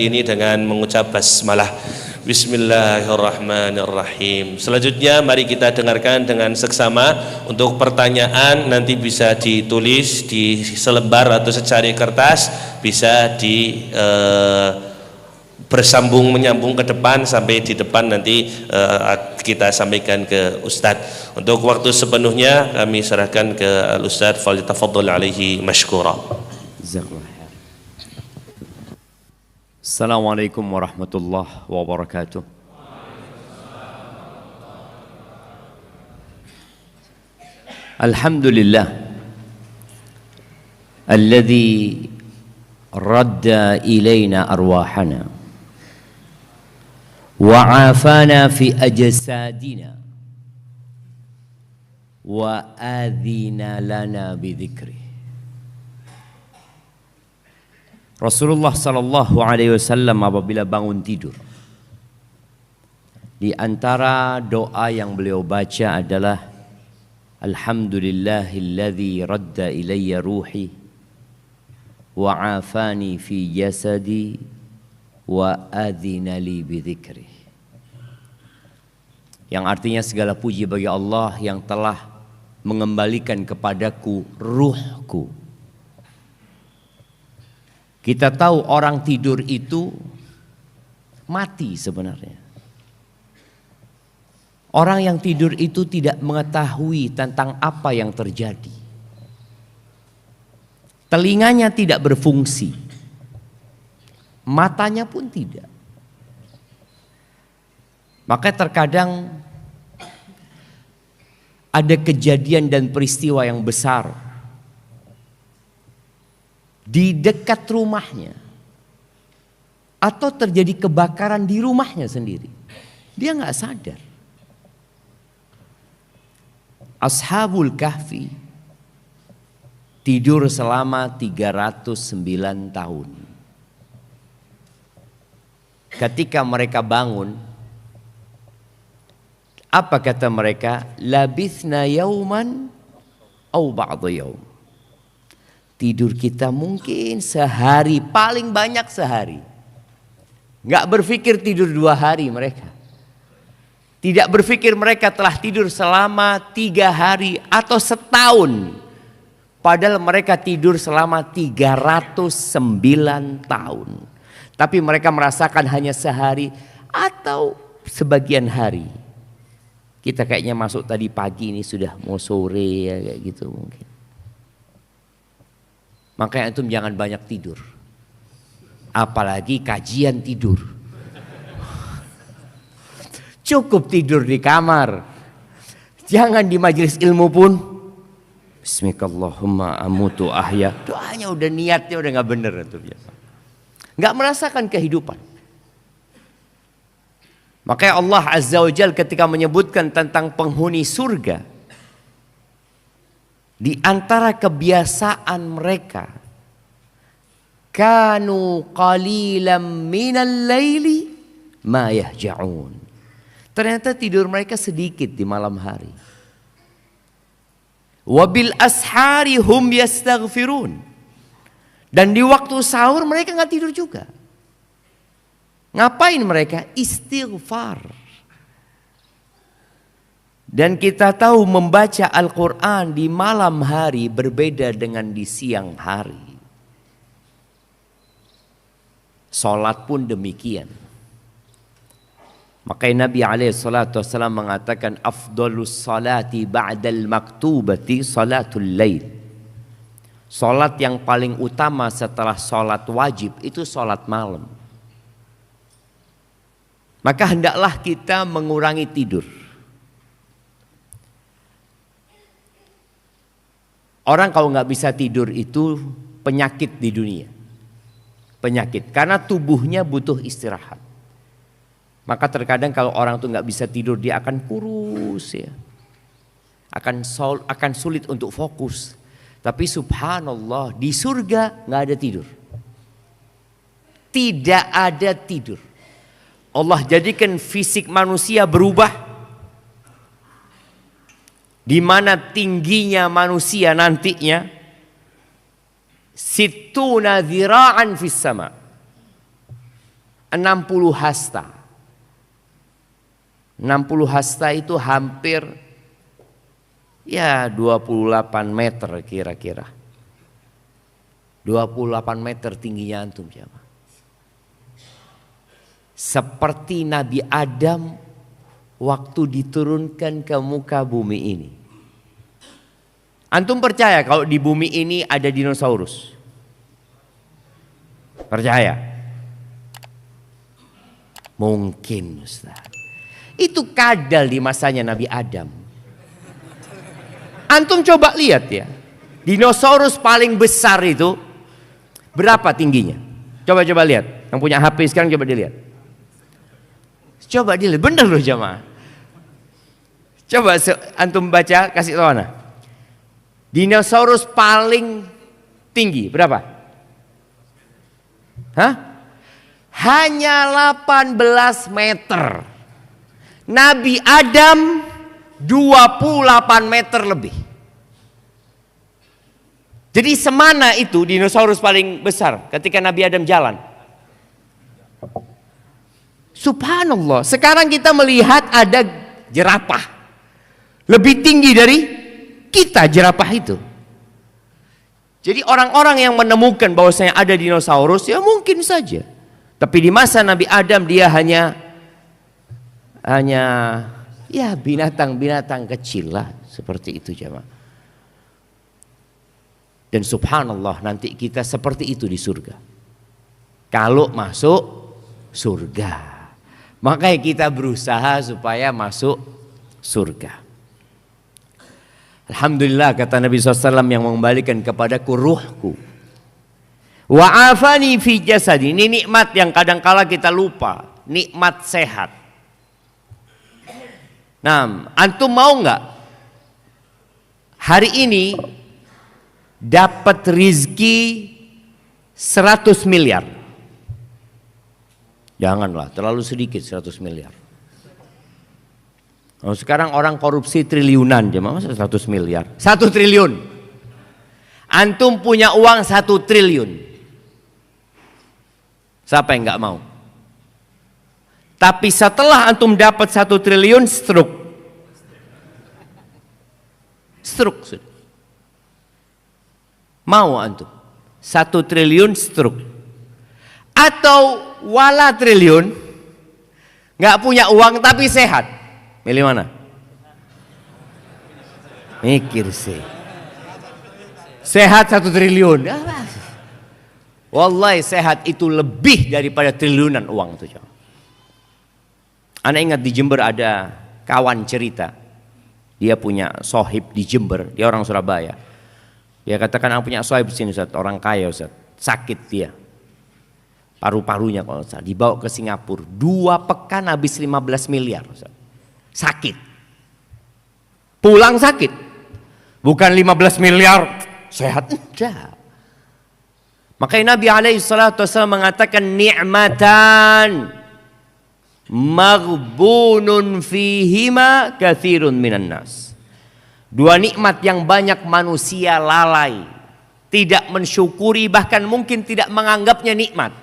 ini dengan mengucap basmalah. Bismillahirrahmanirrahim. Selanjutnya mari kita dengarkan dengan seksama. Untuk pertanyaan nanti bisa ditulis di selembar atau secari kertas, bisa bersambung menyambung ke depan sampai di depan nanti kita sampaikan ke Ustadz. Untuk waktu sepenuhnya kami serahkan ke Ustadz. Falyatafaddal alaihi mashkura. Assalamualaikum warahmatullahi wabarakatuh. Alhamdulillah alladhi radda ilayna arwahana wa afana fi ajsadina wa adhina lana bidhikri. Rasulullah sallallahu alaihi wasallam apabila bangun tidur, di antara doa yang beliau baca adalah Alhamdulillahilladzi radda ilayya ruhi wa afani fi jasadi wa adhina li bidzikri. Yang artinya segala puji bagi Allah yang telah mengembalikan kepadaku ruhku. Kita tahu orang tidur itu mati sebenarnya. Orang yang tidur itu tidak mengetahui tentang apa yang terjadi. Telinganya tidak berfungsi. Matanya pun tidak. Maka terkadang ada kejadian dan peristiwa yang besar di dekat rumahnya, atau terjadi kebakaran di rumahnya sendiri, dia nggak sadar. Ashabul Kahfi tidur selama 309 tahun. Ketika mereka bangun, apa kata mereka? Labithna yauman au ba'da yaum. Tidur kita mungkin sehari, paling banyak sehari. Nggak berpikir tidur 2 hari mereka. Tidak berpikir mereka telah tidur selama 3 hari atau setahun. Padahal mereka tidur selama 309 tahun. Tapi mereka merasakan hanya sehari atau sebagian hari. Kita kayaknya masuk tadi pagi, ini sudah mau sore ya, kayak gitu mungkin. Makanya antum jangan banyak tidur. Apalagi kajian tidur. Cukup tidur di kamar. Jangan di majelis ilmu pun. Bismillahirrahmanirrahim amutu ahya. Doanya udah, niatnya udah gak bener antum ya. Gak merasakan kehidupan. Makanya Allah Azza wa Jalla ketika menyebutkan tentang penghuni surga, di antara kebiasaan mereka, kanu qalilan minal laili ma yahja'un. Ternyata tidur mereka sedikit di malam hari. Wabil ashari hum yastaghfirun. Dan di waktu sahur mereka nggak tidur juga. Ngapain mereka? Istighfar. Dan kita tahu membaca Al-Quran di malam hari berbeda dengan di siang hari. Salat pun demikian. Makanya Nabi SAW mengatakan afdalus salati ba'dal maktubati salatul lail. Salat yang paling utama setelah salat wajib itu salat malam. Maka hendaklah kita mengurangi tidur. Orang kalau nggak bisa tidur itu penyakit di dunia. Penyakit, karena tubuhnya butuh istirahat. Maka terkadang kalau orang tuh nggak bisa tidur, dia akan kurus ya. Akan sulit untuk fokus. Tapi subhanallah, di surga nggak ada tidur. Tidak ada tidur. Allah jadikan fisik manusia berubah. Di mana tingginya manusia nantinya situna dzira'an fis sama. 60 hasta. 60 hasta itu hampir ya 28 meter kira-kira. 28 meter tingginya antum jamaah. Seperti Nabi Adam waktu diturunkan ke muka bumi ini. Antum percaya kalau di bumi ini ada dinosaurus? Percaya? Mungkin Ustaz. Itu kadal di masanya Nabi Adam. Antum coba lihat ya. Dinosaurus paling besar itu berapa tingginya? Coba lihat. Yang punya HP sekarang coba dilihat. Coba dilihat. Bener loh jamaah. Coba antum baca, kasih tahu ana. Dinosaurus paling tinggi berapa? Hah? Hanya 18 meter. Nabi Adam 28 meter lebih. Jadi semana itu dinosaurus paling besar ketika Nabi Adam jalan. Subhanallah. Sekarang kita melihat ada jerapah. Lebih tinggi dari kita jerapah itu. Jadi orang-orang yang menemukan bahwasanya ada dinosaurus ya mungkin saja. Tapi di masa Nabi Adam dia hanya ya binatang-binatang kecil lah seperti itu jemaah. Dan subhanallah nanti kita seperti itu di surga. Kalau masuk surga. Makanya kita berusaha supaya masuk surga. Alhamdulillah kata Nabi SAW yang mengembalikan kepadaku ruhku. Wa'afani fi jasadi. Ini nikmat yang kadangkala kita lupa. Nikmat sehat. Nah, antum mau nggak hari ini dapat rizki 100 miliar? Janganlah, terlalu sedikit 100 miliar. Oh, sekarang orang korupsi triliunan, masa 100 miliar? 1 triliun. Antum punya uang 1 triliun. Siapa yang nggak mau? Tapi setelah antum dapat 1 triliun, stroke. Mau antum? 1 triliun stroke. Atau wala triliun, nggak punya uang tapi sehat. Milih mana? Mikir sih. Sehat 1 triliun. Wallahi sehat itu lebih daripada triliunan uang itu. Anak ingat di Jember ada kawan cerita. Dia punya sohib di Jember. Dia orang Surabaya. Dia katakan aku punya sohib di sini Ustaz. Orang kaya Ustaz. Sakit dia. Paru-parunya kalau Ustaz. Dibawa ke Singapura. 2 pekan habis 15 miliar Ustaz. Sakit. Pulang sakit. Bukan 15 miliar sehat. Enggak. Makanya Nabi SAW mengatakan ni'matan maghbunun fihima katsirun minan nas. 2 nikmat yang banyak manusia lalai, tidak mensyukuri, bahkan mungkin tidak menganggapnya nikmat.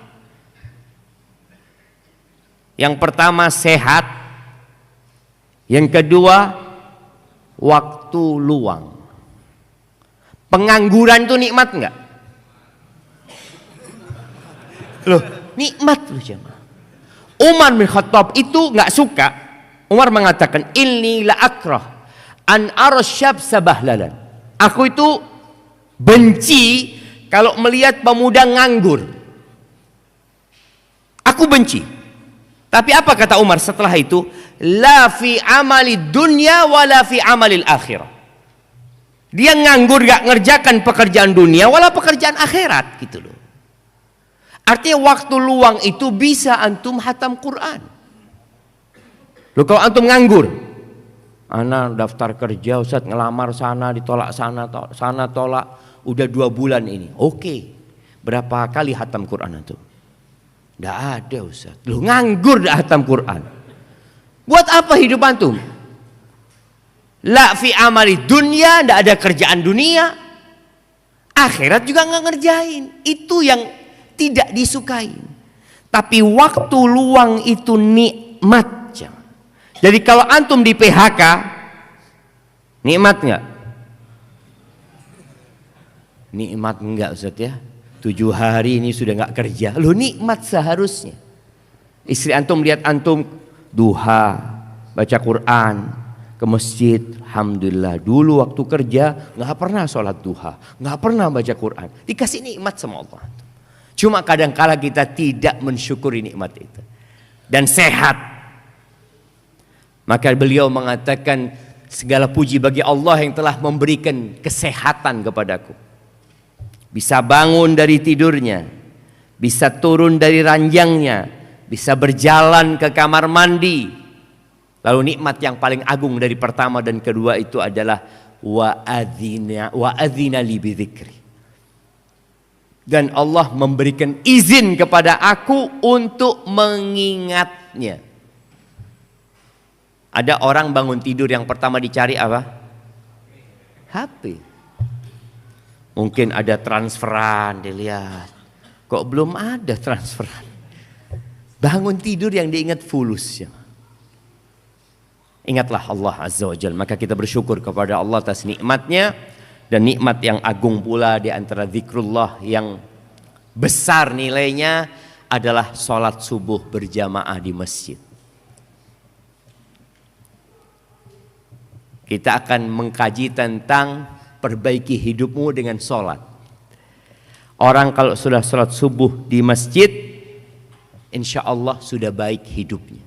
Yang pertama sehat. Yang kedua, waktu luang. Pengangguran itu nikmat enggak? Loh, nikmat loh jemaah. Umar bin Khattab itu enggak suka. Umar mengatakan, "Inni la akrah an arsyab sabahlalan." Aku itu benci kalau melihat pemuda nganggur. Aku benci. Tapi apa kata Umar setelah itu? La fi amali dunya wala fi amalil akhirah. Dia nganggur gak ngerjakan pekerjaan dunia wala pekerjaan akhirat gitu loh. Artinya waktu luang itu bisa antum hatam Quran. Loh kalau antum nganggur, ana daftar kerja Ustaz, ngelamar sana ditolak sana tolak, udah 2 bulan ini. Oke. Berapa kali hatam Quran antum? Nggak ada Ustaz. Loh nganggur dah hatam Quran. Buat apa hidup antum? La fi amali dunia, ndak ada kerjaan dunia. Akhirat juga nggak ngerjain. Itu yang tidak disukai. Tapi waktu luang itu nikmat. Jadi kalau antum di PHK, nikmat nggak? Nikmat enggak Ustaz ya. 7 hari ini sudah nggak kerja. Loh, nikmat seharusnya. Istri antum lihat antum duha, baca Quran, ke masjid. Alhamdulillah, dulu waktu kerja nggak pernah sholat duha, nggak pernah baca Quran. Dikasih nikmat sama Allah. Cuma kadang-kala kita tidak mensyukuri nikmat itu. Dan sehat. Maka beliau mengatakan, segala puji bagi Allah yang telah memberikan kesehatan kepadaku. Bisa bangun dari tidurnya, bisa turun dari ranjangnya, bisa berjalan ke kamar mandi. Lalu nikmat yang paling agung dari pertama dan kedua itu adalah wa adzina li bidzikri. Dan Allah memberikan izin kepada aku untuk mengingatnya. Ada orang bangun tidur yang pertama dicari apa? HP. Mungkin ada transferan, dilihat. Kok belum ada transferan? Bangun tidur yang diingat fulus. Ingatlah Allah Azza wa Jalla. Maka kita bersyukur kepada Allah atas nikmatnya. Dan nikmat yang agung pula di antara zikrullah yang besar nilainya adalah sholat subuh berjamaah di masjid. Kita akan mengkaji tentang perbaiki hidupmu dengan sholat. Orang kalau sudah sholat subuh di masjid, insya Allah sudah baik hidupnya.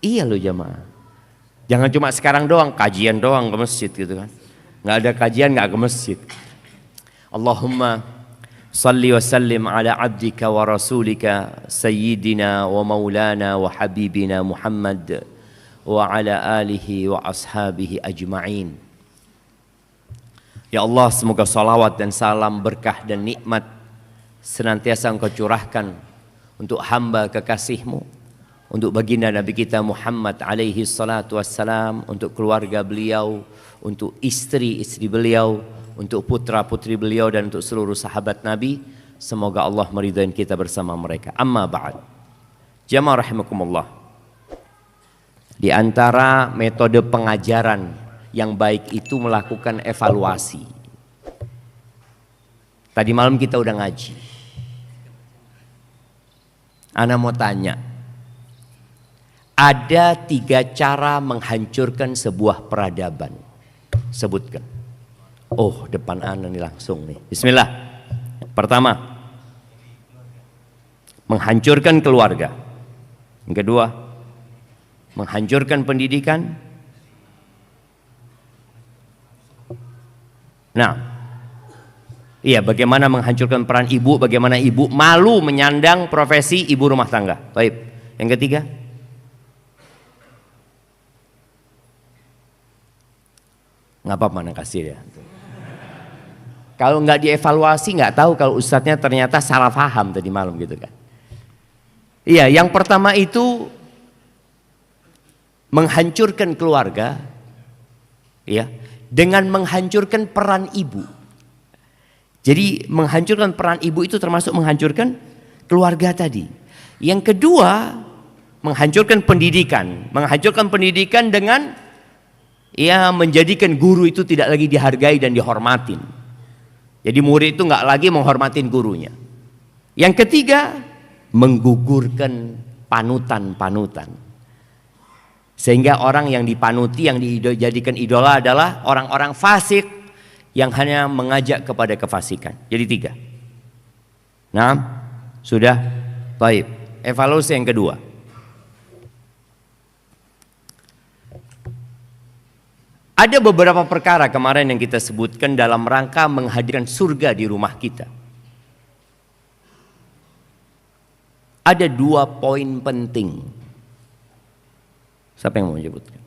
Iya loh jamaah. Jangan cuma sekarang doang, kajian doang ke masjid gitu kan. Nggak ada kajian nggak ke masjid. Allahumma salli wa sallim ala abdika wa rasulika sayyidina wa maulana wa habibina Muhammad wa ala alihi wa ashabihi ajma'in. Ya Allah, semoga salawat dan salam, berkah dan nikmat senantiasa Engkau curahkan untuk hamba kekasih-Mu, untuk baginda Nabi kita Muhammad alaihi salatu wassalam, untuk keluarga beliau, untuk istri-istri beliau, untuk putra-putri beliau, dan untuk seluruh sahabat Nabi. Semoga Allah meridai kita bersama mereka. Amma ba'd. Jamaah rahimakumullah. Di antara metode pengajaran yang baik itu melakukan evaluasi. Tadi malam kita udah ngaji. Ana mau tanya, ada 3 cara menghancurkan sebuah peradaban. Sebutkan. Oh, depan ana nih langsung nih. Bismillah. Pertama, menghancurkan keluarga. Yang kedua, menghancurkan pendidikan. Nah, iya, bagaimana menghancurkan peran ibu, bagaimana ibu malu menyandang profesi ibu rumah tangga. Baik. Yang ketiga, nggak apa-apa mana kasih ya. Kalau nggak dievaluasi nggak tahu kalau ustadznya ternyata salah paham tadi malam gitu kan. Iya, yang pertama itu menghancurkan keluarga, ya, dengan menghancurkan peran ibu. Jadi menghancurkan peran ibu itu termasuk menghancurkan keluarga tadi. Yang kedua, menghancurkan pendidikan. Menghancurkan pendidikan dengan ya menjadikan guru itu tidak lagi dihargai dan dihormatin. Jadi murid itu nggak lagi menghormatin gurunya. Yang ketiga, menggugurkan panutan-panutan. Sehingga orang yang dipanuti, yang dijadikan idola adalah orang-orang fasik yang hanya mengajak kepada kefasikan. Jadi 3. Nah, sudah. Baik. Evaluasi yang kedua. Ada beberapa perkara kemarin yang kita sebutkan dalam rangka menghadirkan surga di rumah kita. Ada 2 poin penting. Siapa yang mau menyebutkan?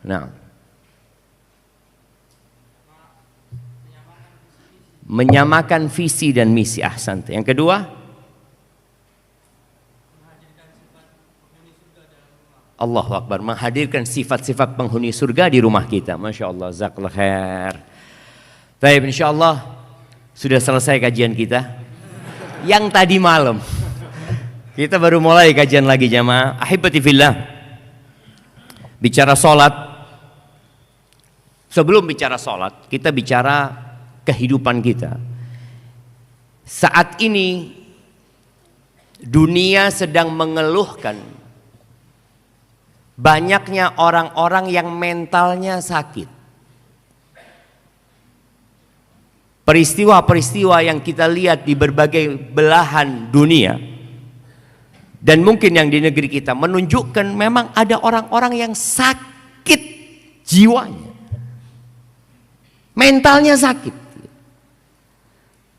Nah, menyamakan visi dan misi. Ahsan. Yang kedua, Allahu Akbar, menghadirkan sifat-sifat penghuni surga di rumah kita. Masya Allah, jazakallahu khair. Baik, insya Allah Sudah selesai kajian kita? Yang tadi malam. Kita baru mulai kajian lagi jamaah. Ahibati fillah. Bicara sholat. Sebelum bicara sholat, kita bicara kehidupan kita. Saat ini dunia sedang mengeluhkan banyaknya orang-orang yang mentalnya sakit. Peristiwa-peristiwa yang kita lihat di berbagai belahan dunia dan mungkin yang di negeri kita menunjukkan memang ada orang-orang yang sakit jiwanya, mentalnya sakit.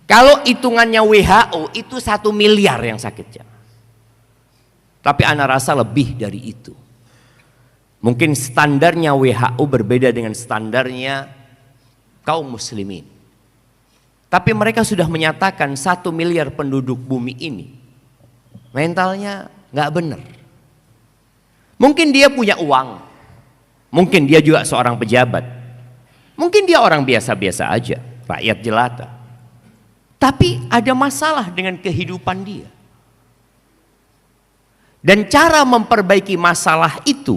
Kalau hitungannya WHO itu 1 miliar yang sakitnya, tapi ana rasa lebih dari itu. Mungkin standarnya WHO berbeda dengan standarnya kaum muslimin. Tapi mereka sudah menyatakan 1 miliar penduduk bumi ini mentalnya nggak benar. Mungkin dia punya uang, mungkin dia juga seorang pejabat, mungkin dia orang biasa-biasa aja, rakyat jelata. Tapi ada masalah dengan kehidupan dia. Dan cara memperbaiki masalah itu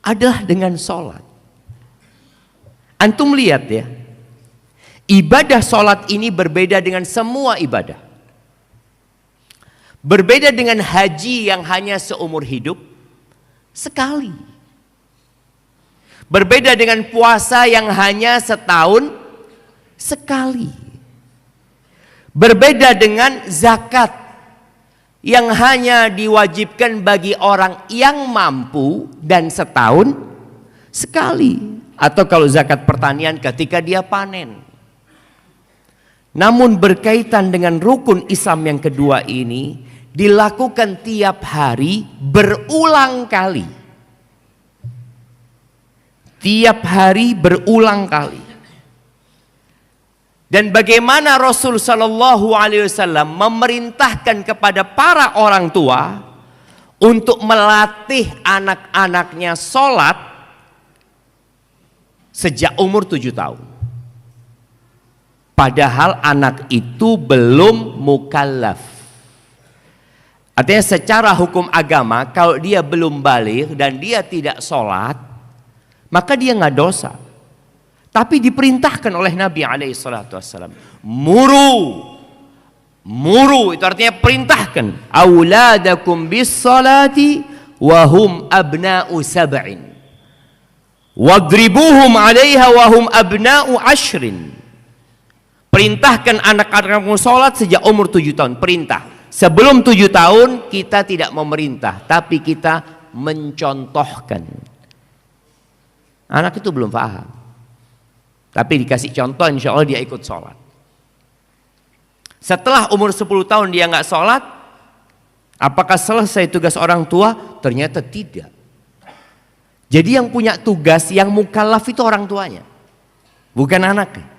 adalah dengan sholat. Antum lihat ya. Ibadah sholat ini berbeda dengan semua ibadah. Berbeda dengan haji yang hanya seumur hidup sekali. Berbeda dengan puasa yang hanya setahun sekali. Berbeda dengan zakat yang hanya diwajibkan bagi orang yang mampu dan setahun sekali. Atau kalau zakat pertanian ketika dia panen. Namun berkaitan dengan rukun Islam yang kedua ini dilakukan tiap hari berulang kali. Tiap hari berulang kali. Dan bagaimana Rasul Shallallahu Alaihi Wasallam memerintahkan kepada para orang tua untuk melatih anak-anaknya sholat sejak umur 7 tahun. Padahal anak itu belum mukallaf. Artinya secara hukum agama kalau dia belum baligh dan dia tidak sholat, maka dia nggak dosa. Tapi diperintahkan oleh Nabi SAW. Muru itu artinya perintahkan. Auladakum bis salati wahum abna'u sab'in. Wadribuhum 'alaiha wahum abna'u 'ashrin. Perintahkan anak-anakmu sholat sejak umur 7 tahun. Perintah. Sebelum 7 tahun kita tidak memerintah, tapi kita mencontohkan. Anak itu belum paham, tapi dikasih contoh, insya Allah dia ikut sholat. Setelah umur 10 tahun dia nggak sholat, apakah selesai tugas orang tua? Ternyata tidak. Jadi yang punya tugas, yang mukallaf itu orang tuanya, bukan anaknya.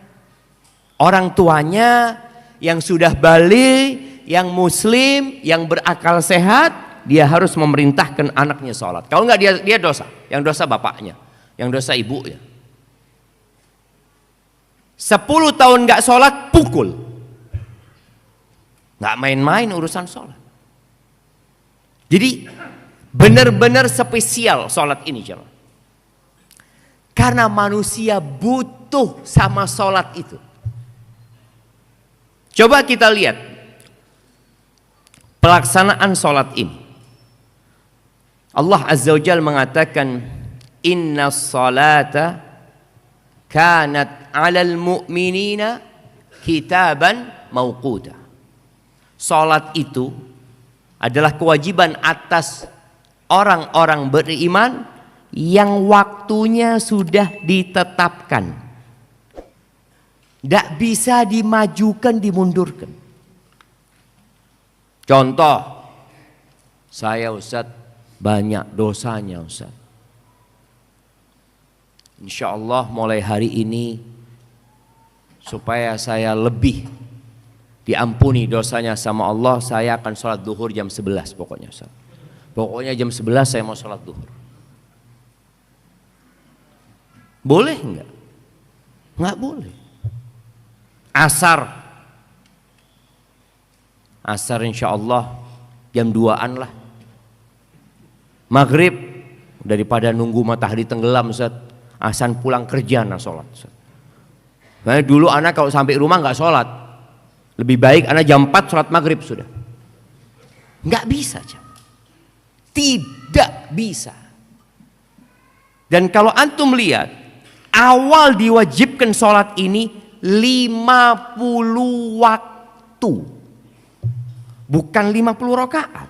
Orang tuanya yang sudah balik, yang muslim, yang berakal sehat, dia harus memerintahkan anaknya sholat. Kalau enggak dia dosa. Yang dosa bapaknya, yang dosa ibunya. 10 tahun enggak sholat, pukul. Enggak main-main urusan sholat. Jadi benar-benar spesial sholat ini jemaah. Karena manusia butuh sama sholat itu. Coba kita lihat pelaksanaan sholat ini. Allah Azza wa Jalla mengatakan, Inna salata kanat alal mu'minina kitaban mauquta. Sholat itu adalah kewajiban atas orang-orang beriman yang waktunya sudah ditetapkan. Tidak bisa dimajukan, dimundurkan. Contoh, saya Ustaz banyak dosanya Ustaz. Insya Allah mulai hari ini supaya saya lebih diampuni dosanya sama Allah, saya akan sholat duhur jam 11 pokoknya Ustaz. Pokoknya jam 11 saya mau sholat duhur. Boleh enggak? Enggak boleh. Asar insya Allah jam 2-an lah. Maghrib daripada nunggu matahari tenggelam Ustaz, asan pulang kerja nah sholat Ustaz. Nah, dulu anak kalau sampai rumah nggak sholat, lebih baik anak jam 4 sholat maghrib sudah. Nggak bisa, tidak bisa. Dan kalau antum lihat, awal diwajibkan sholat ini 50 waktu, bukan 50 rakaat.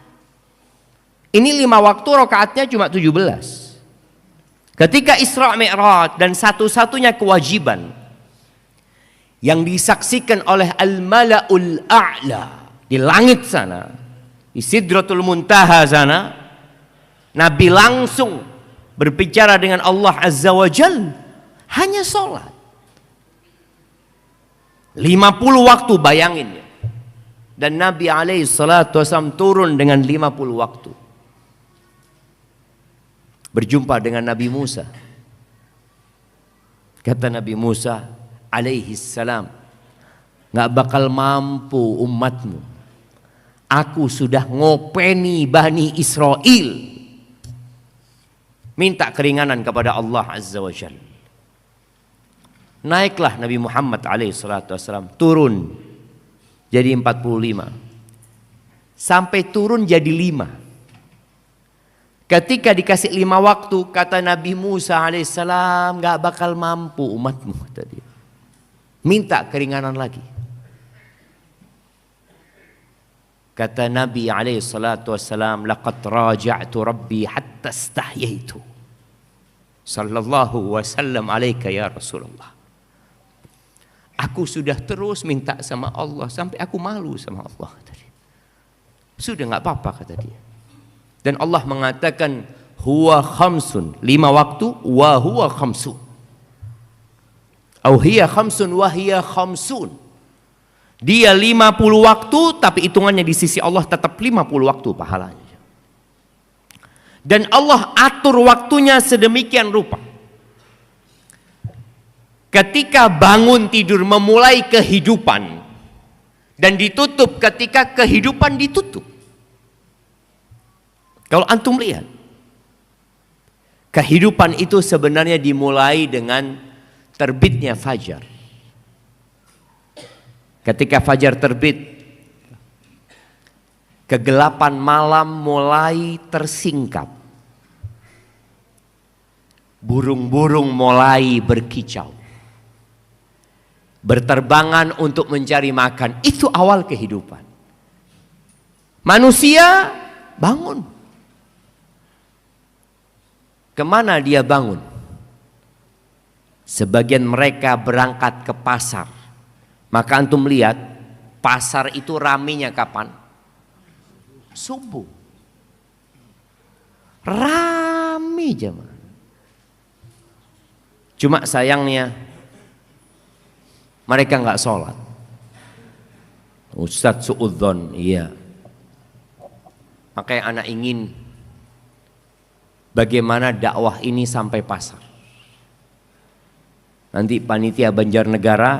Ini 5 waktu, rakaatnya cuma 17. Ketika Isra Mi'raj dan satu-satunya kewajiban yang disaksikan oleh Al-Mala'ul A'la di langit sana, di Sidratul Muntaha sana, Nabi langsung berbicara dengan Allah Azza wa Jal, hanya sholat 50 waktu, bayangin ya. Dan Nabi alaihi salatu wasallam turun dengan 50 waktu, berjumpa dengan Nabi Musa. Kata Nabi Musa alaihi salam, nggak bakal mampu umatmu, aku sudah ngopeni Bani Israel. Minta keringanan kepada Allah Azza wa Jalla. Naiklah Nabi Muhammad alaihissalam, turun jadi 45, sampai turun jadi 5. Ketika dikasih 5 waktu, kata Nabi Musa alaihissalam, gak bakal mampu umatmu tadi. Minta keringanan lagi. Kata Nabi alaihissalam, laqad raja'tu rabbi hatta istahyaitu. Sallallahu wasallam alaika ya Rasulullah. Aku sudah terus minta sama Allah sampai aku malu sama Allah tadi. Sudah nggak apa-apa kata dia. Dan Allah mengatakan huwa khamsun, 5 waktu, wa huwa khamsun. Au hiya khamsun wa hiya khamsun. Dia 50 waktu, tapi hitungannya di sisi Allah tetap 50 waktu pahalanya. Dan Allah atur waktunya sedemikian rupa. Ketika bangun tidur memulai kehidupan, dan ditutup ketika kehidupan ditutup. Kalau antum lihat, kehidupan itu sebenarnya dimulai dengan terbitnya fajar. Ketika fajar terbit, kegelapan malam mulai tersingkap. Burung-burung mulai berkicau, berterbangan untuk mencari makan. Itu awal kehidupan. Manusia bangun. Kemana dia bangun? Sebagian mereka berangkat ke pasar. Maka antum lihat, pasar itu raminya kapan? Subuh. Rami jemaah. Cuma sayangnya mereka nggak sholat. Ustadz suudzon, iya. Makanya anak ingin bagaimana dakwah ini sampai pasar. Nanti panitia Banjarnegara,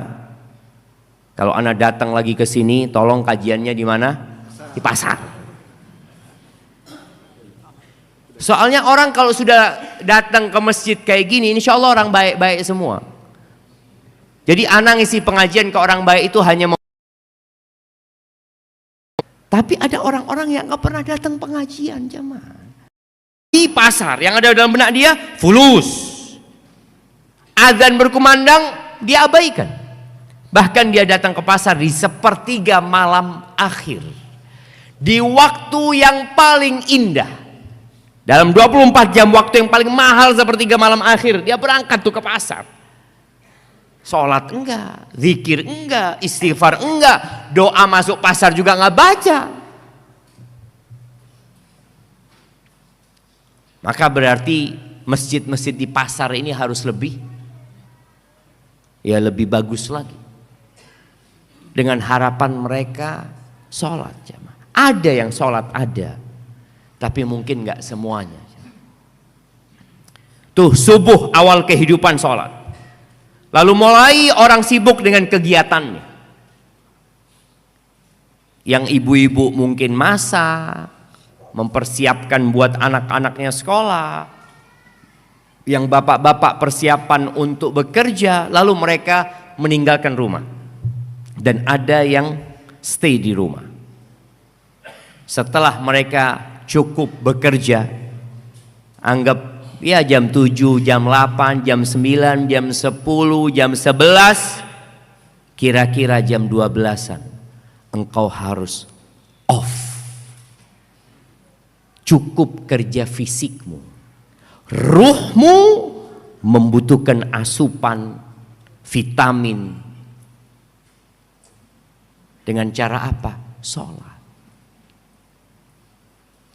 kalau anak datang lagi ke sini, tolong kajiannya di mana? Di pasar. Soalnya orang kalau sudah datang ke masjid kayak gini, insya Allah orang baik-baik semua. Jadi anak ngisi pengajian ke orang baik itu hanya mau. Tapi ada orang-orang yang nggak pernah datang pengajian jemaah. Di pasar yang ada dalam benak dia fulus. Azan berkumandang dia abaikan. Bahkan dia datang ke pasar di sepertiga malam akhir. Di waktu yang paling indah. Dalam 24 jam waktu yang paling mahal sepertiga malam akhir, dia berangkat tuh ke pasar. Sholat enggak, zikir enggak, istighfar enggak, doa masuk pasar juga enggak baca. Maka berarti masjid-masjid di pasar ini harus lebih bagus lagi. Dengan harapan mereka sholat jamaah. Ada yang sholat ada, tapi mungkin nggak semuanya. Tuh subuh awal kehidupan sholat. Lalu mulai orang sibuk dengan kegiatannya. Yang ibu-ibu mungkin masak, mempersiapkan buat anak-anaknya sekolah. Yang bapak-bapak persiapan untuk bekerja, lalu mereka meninggalkan rumah. Dan ada yang stay di rumah. Setelah mereka cukup bekerja, anggap ya jam 7, jam 8, jam 9, jam 10, jam 11, kira-kira jam 12-an engkau harus off. Cukup kerja fisikmu. Ruhmu membutuhkan asupan vitamin. Dengan cara apa? Sholat.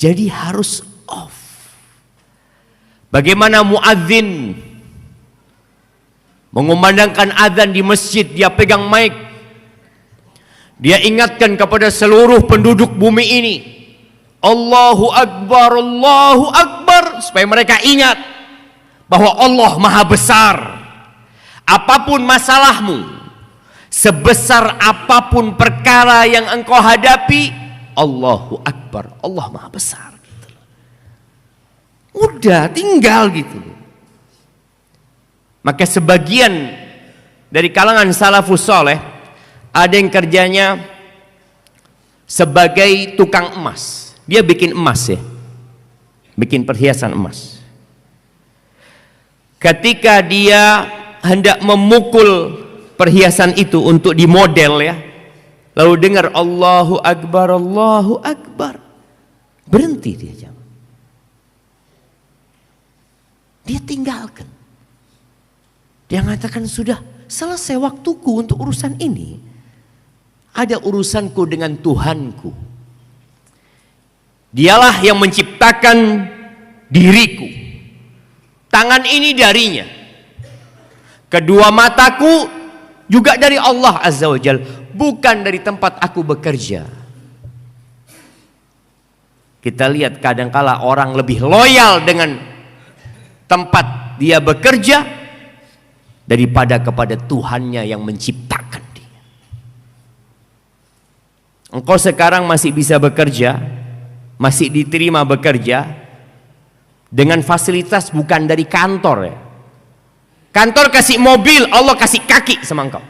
Jadi harus off. Bagaimana muadzin mengumandangkan azan di masjid, dia pegang mic. Dia ingatkan kepada seluruh penduduk bumi ini, Allahu Akbar, Allahu Akbar, supaya mereka ingat bahwa Allah Maha Besar. Apapun masalahmu, sebesar apapun perkara yang engkau hadapi, Allahu Akbar, Allah Maha Besar. Udah, tinggal gitu. Maka sebagian dari kalangan salafus soleh ada yang kerjanya sebagai tukang emas. Dia bikin emas ya, bikin perhiasan emas. Ketika dia hendak memukul perhiasan itu untuk dimodel ya, lalu dengar Allahu Akbar, Allahu Akbar, berhenti dia jam. Dia tinggalkan. Dia mengatakan sudah selesai waktuku untuk urusan ini. Ada urusanku dengan Tuhanku. Dialah yang menciptakan diriku. Tangan ini darinya. Kedua mataku juga dari Allah Azza wa Jal, bukan dari tempat aku bekerja. Kita lihat kadangkala orang lebih loyal dengan tempat dia bekerja daripada kepada Tuhannya yang menciptakan dia. Engkau sekarang masih bisa bekerja, masih diterima bekerja dengan fasilitas bukan dari kantor ya. Kantor kasih mobil, Allah kasih kaki sama engkau.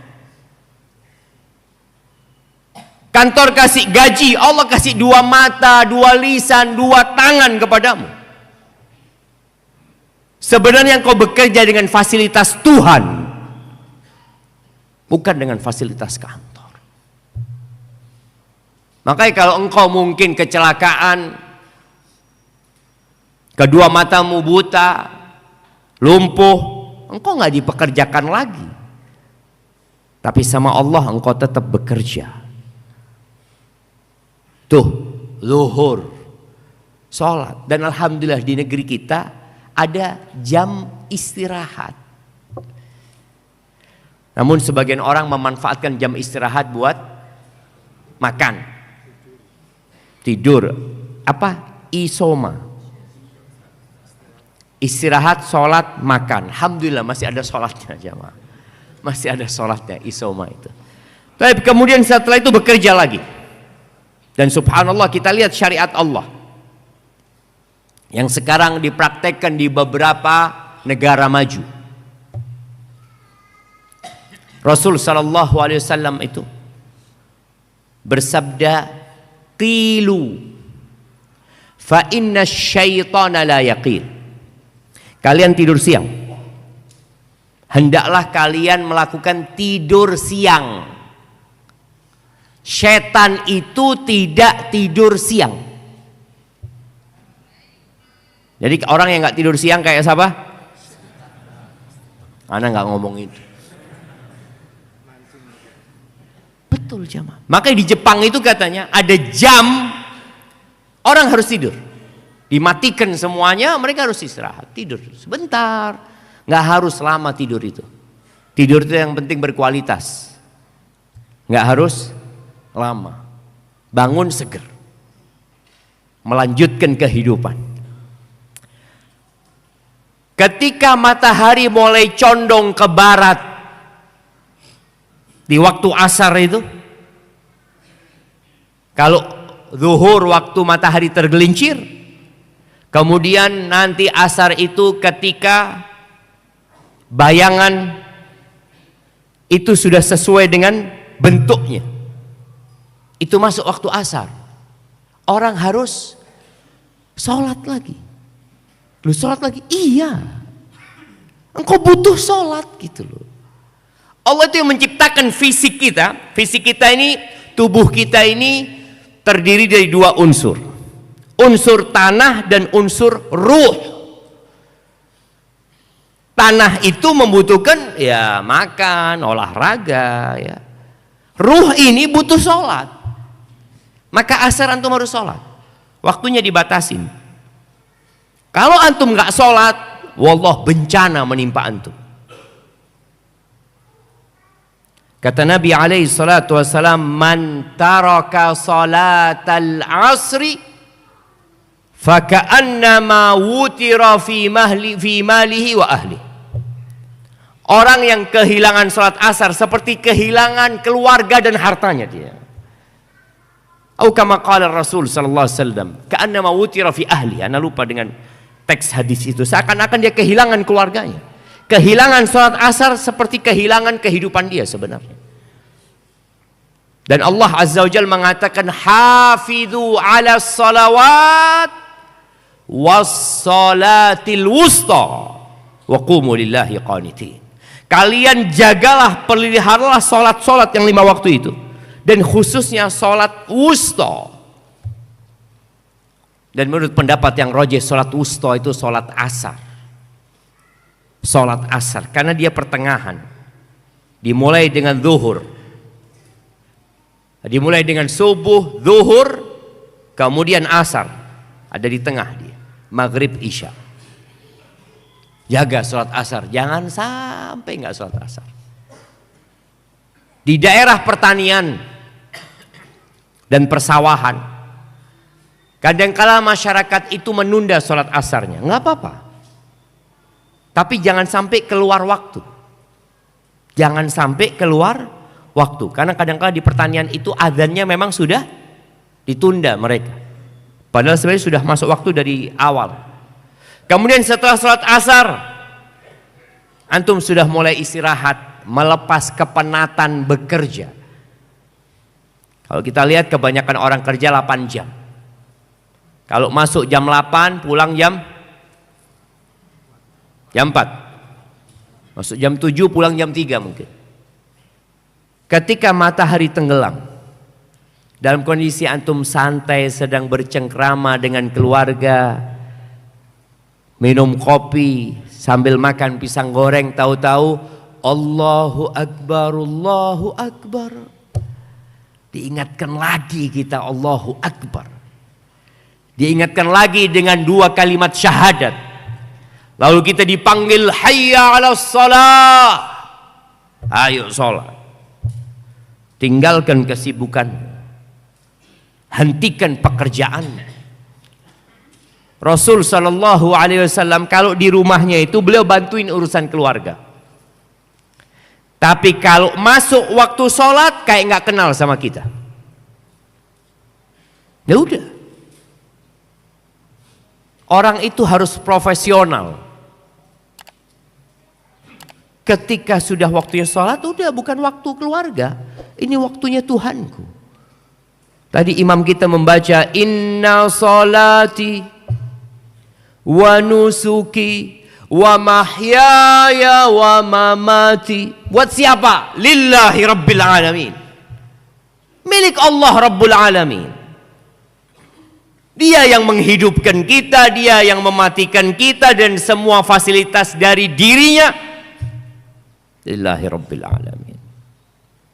Kantor kasih gaji, Allah kasih dua mata, dua lisan, dua tangan kepadamu. Sebenarnya engkau bekerja dengan fasilitas Tuhan, bukan dengan fasilitas kantor. Makanya kalau engkau mungkin kecelakaan, kedua matamu buta, lumpuh, engkau nggak dipekerjakan lagi. Tapi sama Allah engkau tetap bekerja. Tuh, zuhur, sholat. Dan alhamdulillah di negeri kita ada jam istirahat. Namun sebagian orang memanfaatkan jam istirahat buat makan, tidur, apa? Isoma. Istirahat, sholat, makan. Alhamdulillah masih ada sholatnya jamaah. Masih ada sholatnya isoma itu. Tapi kemudian setelah itu bekerja lagi. Dan subhanallah kita lihat syariat Allah yang sekarang dipraktekkan di beberapa negara maju. Rasul sallallahu alaihi wasallam itu bersabda, qilu fa inna syaitana la yaqil. Kalian tidur siang, hendaklah kalian melakukan tidur siang. Setan itu tidak tidur siang. Jadi orang yang nggak tidur siang kayak siapa? Ana nggak ngomong itu. Betul jamaah. Makanya di Jepang itu katanya ada jam orang harus tidur. Dimatikan semuanya, mereka harus istirahat, tidur sebentar. Nggak harus lama tidur itu. Tidur itu yang penting berkualitas. Nggak harus lama. Bangun seger. Melanjutkan kehidupan. Ketika matahari mulai condong ke barat di waktu asar itu, Kalau zuhur waktu matahari tergelincir, kemudian nanti asar itu ketika bayangan itu sudah sesuai dengan bentuknya, itu masuk waktu asar. Orang harus sholat lagi. Lu sholat lagi? Iya. Engkau butuh sholat gitu loh. Allah itu yang menciptakan fisik kita. Fisik kita ini, tubuh kita ini terdiri dari dua unsur. Unsur tanah dan unsur ruh. Tanah itu membutuhkan ya makan, olahraga ya. Ruh ini butuh sholat. Maka asar antum harus sholat. Waktunya dibatasin. Kalau antum nggak sholat, wallah bencana menimpa antum. Kata Nabi alaihi salatu wassalam, man taraka salatal asri faka'annama wutira fi malihi wa ahli. Orang yang kehilangan salat asar seperti kehilangan keluarga dan hartanya dia. Atau kama qala Rasul sallallahu alaihi wasallam, ka'annama wutira fi ahli. Ana lupa dengan teks hadis itu. Seakan-akan dia kehilangan keluarganya. Kehilangan salat asar seperti kehilangan kehidupan dia sebenarnya. Dan Allah Azza wa Jalla mengatakan, hafidhu ala salawat was salatil wusta wa qumu lillahi qanitin. Kalian jagalah, peliharalah salat-salat yang 5 waktu itu, dan khususnya salat wusta. Dan menurut pendapat yang rajih, salat wusta itu salat asar. Salat asar karena dia pertengahan. Dimulai dengan zuhur. Dimulai dengan subuh, zuhur, kemudian asar. Ada di tengah dia. Maghrib, isya. Jaga sholat asar, jangan sampai nggak sholat asar. Di daerah pertanian dan persawahan, kadangkala masyarakat itu menunda sholat asarnya, nggak apa-apa. Tapi jangan sampai keluar waktu. Jangan sampai keluar waktu, karena kadangkala di pertanian itu adzannya memang sudah ditunda mereka. Padahal sebenarnya sudah masuk waktu dari awal. Kemudian setelah sholat asar, antum sudah mulai istirahat, melepas kepenatan bekerja. Kalau kita lihat kebanyakan orang kerja 8 jam. Kalau masuk jam 8, pulang jam 4. Masuk jam 7, pulang jam 3 mungkin. Ketika matahari tenggelam, dalam kondisi antum santai sedang bercengkrama dengan keluarga, minum kopi sambil makan pisang goreng, tahu-tahu Allahu Akbar, Allahu Akbar. Diingatkan lagi kita Allahu Akbar. Diingatkan lagi dengan 2 kalimat syahadat. Lalu kita dipanggil hayya 'alas shalah. Ayo salat. Tinggalkan kesibukan. Hentikan pekerjaan. Rasul sallallahu alaihi wasallam kalau di rumahnya itu beliau bantuin urusan keluarga. Tapi kalau masuk waktu sholat kayak nggak kenal sama kita. Ya udah. Orang itu harus profesional. Ketika sudah waktunya sholat, udah bukan waktu keluarga. Ini waktunya Tuhanku. Tadi imam kita membaca inna sholati wa nusuki wa mahyaya wa mamati. Buat siapa? Lillahi rabbil alamin. Milik Allah Rabbul Alamin. Dia yang menghidupkan kita, dia yang mematikan kita, dan semua fasilitas dari dirinya lillahi rabbil alamin.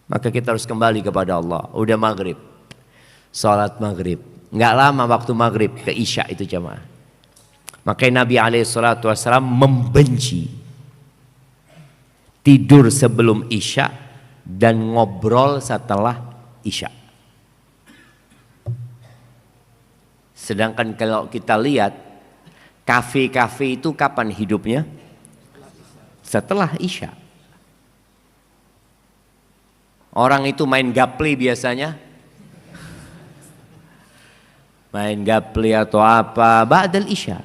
Maka kita harus kembali kepada Allah. Udah maghrib, salat maghrib, nggak lama waktu maghrib ke isya itu jamaah. Makanya Nabi SAW membenci tidur sebelum isya dan ngobrol setelah isya. Sedangkan kalau kita lihat kafe-kafe itu kapan hidupnya? Setelah isya. Orang itu main gaple biasanya main gaple atau apa ba'dal isya,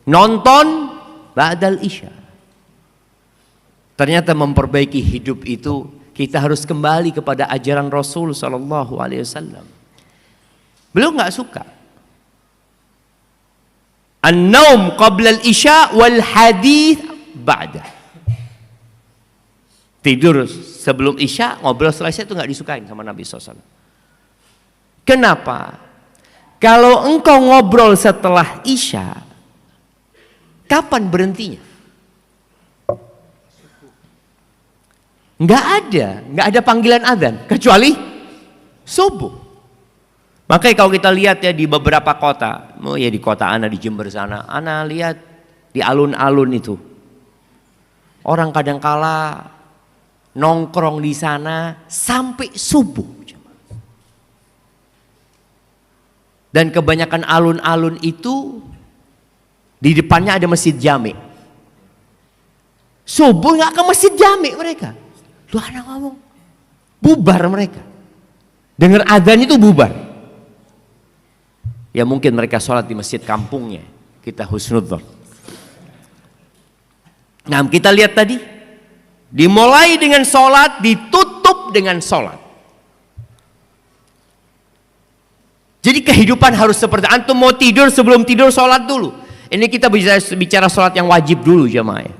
nonton ba'dal isya. Ternyata memperbaiki hidup itu kita harus kembali kepada ajaran Rasul sallallahu alaihi wasallam. Beliau nggak suka an-naum qabla al-isya wal hadith ba'da. Tidur sebelum isya, ngobrol setelah isya itu nggak disukain sama Nabi SAW. Kenapa? Kalau engkau ngobrol setelah isya, kapan berhentinya? Nggak ada panggilan adzan kecuali subuh. Makanya kalau kita lihat ya di beberapa kota, ya di kota Ana di Jember sana, Ana lihat di alun-alun itu orang kadangkala nongkrong di sana sampai subuh. Dan kebanyakan alun-alun itu di depannya ada masjid jami. Subuh nggak ke masjid jami mereka. Tuh anak ngomong, bubar mereka. Dengar adzan itu bubar. Ya mungkin mereka sholat di masjid kampungnya. Kita husnudzon. Nah kita lihat tadi, dimulai dengan sholat, ditutup dengan sholat. Jadi kehidupan harus seperti antum mau tidur sebelum tidur sholat dulu. Ini kita bicara sholat yang wajib dulu jamaah.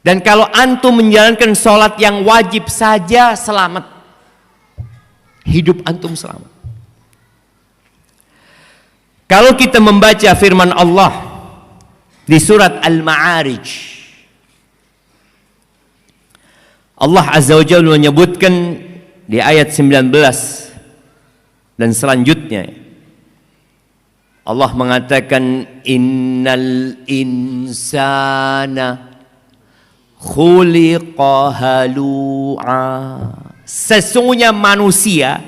Dan kalau antum menjalankan sholat yang wajib saja selamat. Hidup antum selamat. Kalau kita membaca firman Allah di surat Al-Ma'arij, Allah Azza wa Jalla menyebutkan di ayat 19 dan selanjutnya Allah mengatakan innal insana khuliqa halu'a. Sesungguhnya manusia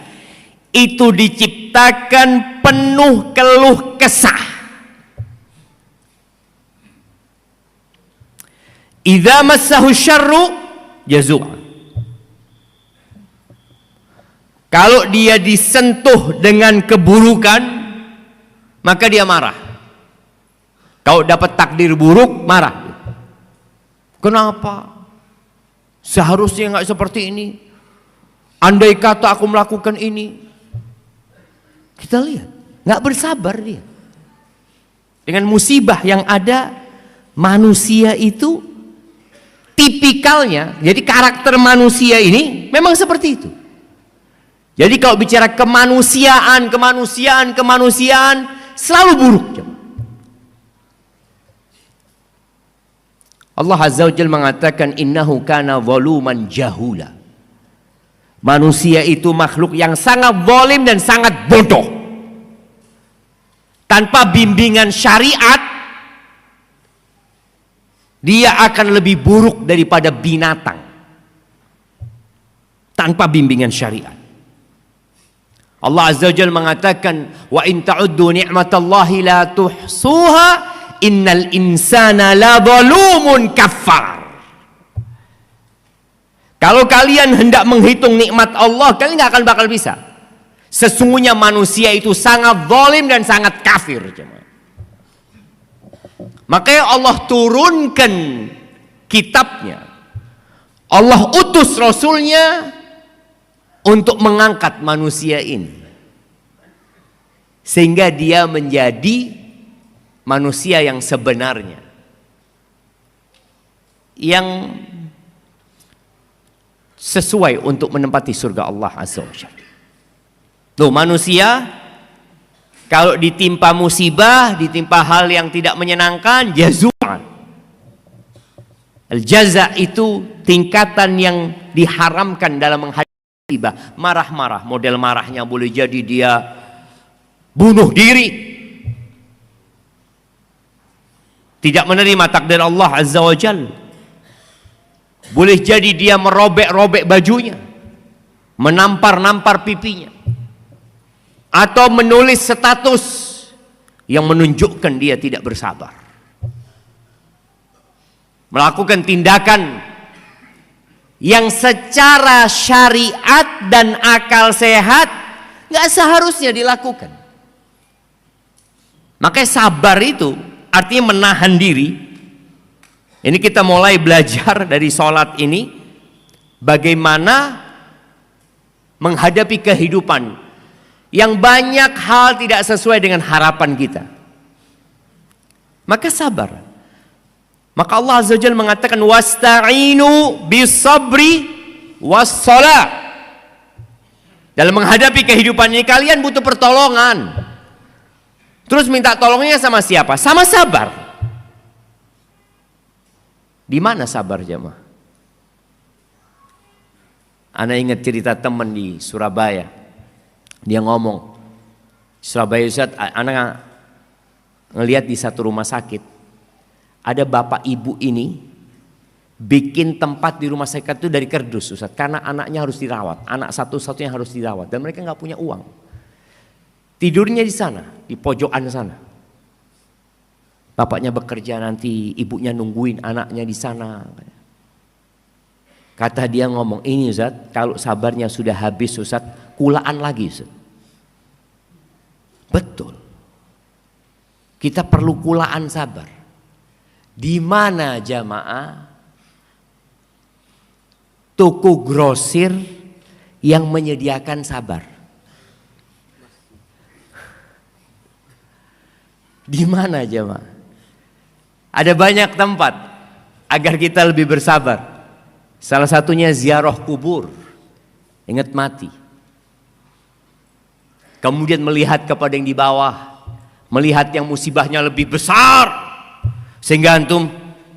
itu diciptakan penuh keluh kesah. Idza massahu syarru jazua. Kalau dia disentuh dengan keburukan, maka dia marah. Kalau dapat takdir buruk, marah. Kenapa? Seharusnya nggak seperti ini. Andai kata aku melakukan ini. Kita lihat, nggak bersabar dia. Dengan musibah yang ada, manusia itu tipikalnya, jadi karakter manusia ini memang seperti itu. Jadi kalau bicara kemanusiaan selalu buruk. Allah Azza wa Jalla mengatakan innahu kana zaluman jahula. Manusia itu makhluk yang sangat zalim dan sangat bodoh. Tanpa bimbingan syariat, dia akan lebih buruk daripada binatang. Tanpa bimbingan syariat. Allah Azza wa Jalla mengatakan wa in ta'uddu ni'matallahi la tuhsuha innal insana la zalumun kafar. Kalau kalian hendak menghitung nikmat Allah, kalian nggak akan bakal bisa. Sesungguhnya manusia itu sangat zalim dan sangat kafir. Makanya Allah turunkan kitabnya. Allah utus Rasulnya untuk mengangkat manusia ini. Sehingga dia menjadi manusia yang sebenarnya. Yang sesuai untuk menempati surga Allah Azza wa Jalla. Tuh manusia kalau ditimpa musibah, ditimpa hal yang tidak menyenangkan, jazuan. Al-jaza itu tingkatan yang diharamkan dalam menghadapi musibah. Marah-marah, model marahnya boleh jadi dia bunuh diri. Tidak menerima takdir Allah Azza wa Jalla. Boleh jadi dia merobek-robek bajunya, menampar-nampar pipinya, atau menulis status yang menunjukkan dia tidak bersabar, melakukan tindakan yang secara syariat dan akal sehat Gak seharusnya dilakukan. Makanya sabar itu artinya menahan diri. Ini kita mulai belajar dari sholat ini, bagaimana menghadapi kehidupan yang banyak hal tidak sesuai dengan harapan kita. Maka sabar. Maka Allah Azza wa Jalla mengatakan wasta'inu bisabri wassalah. Dalam menghadapi kehidupan ini kalian butuh pertolongan. Terus minta tolongnya sama siapa? Sama sabar. Di mana sabar jemaah? Ana ingat cerita teman di Surabaya. Dia ngomong, Surabaya Ustaz, ana ngelihat di satu rumah sakit ada bapak ibu ini bikin tempat di rumah sakit itu dari kardus Ustaz, karena anaknya harus dirawat, anak satu-satunya harus dirawat dan mereka nggak punya uang. Tidurnya di sana, di pojokan sana. Bapaknya bekerja, nanti ibunya nungguin anaknya di sana. Kata dia ngomong, ini Ustaz, kalau sabarnya sudah habis Ustaz, kulaan lagi Ustaz. Betul. Kita perlu kulaan sabar. Di mana jamaah toko grosir yang menyediakan sabar? Di mana jemaah? Ada banyak tempat agar kita lebih bersabar. Salah satunya ziarah kubur. Ingat mati. Kemudian melihat kepada yang di bawah, melihat yang musibahnya lebih besar, sehingga antum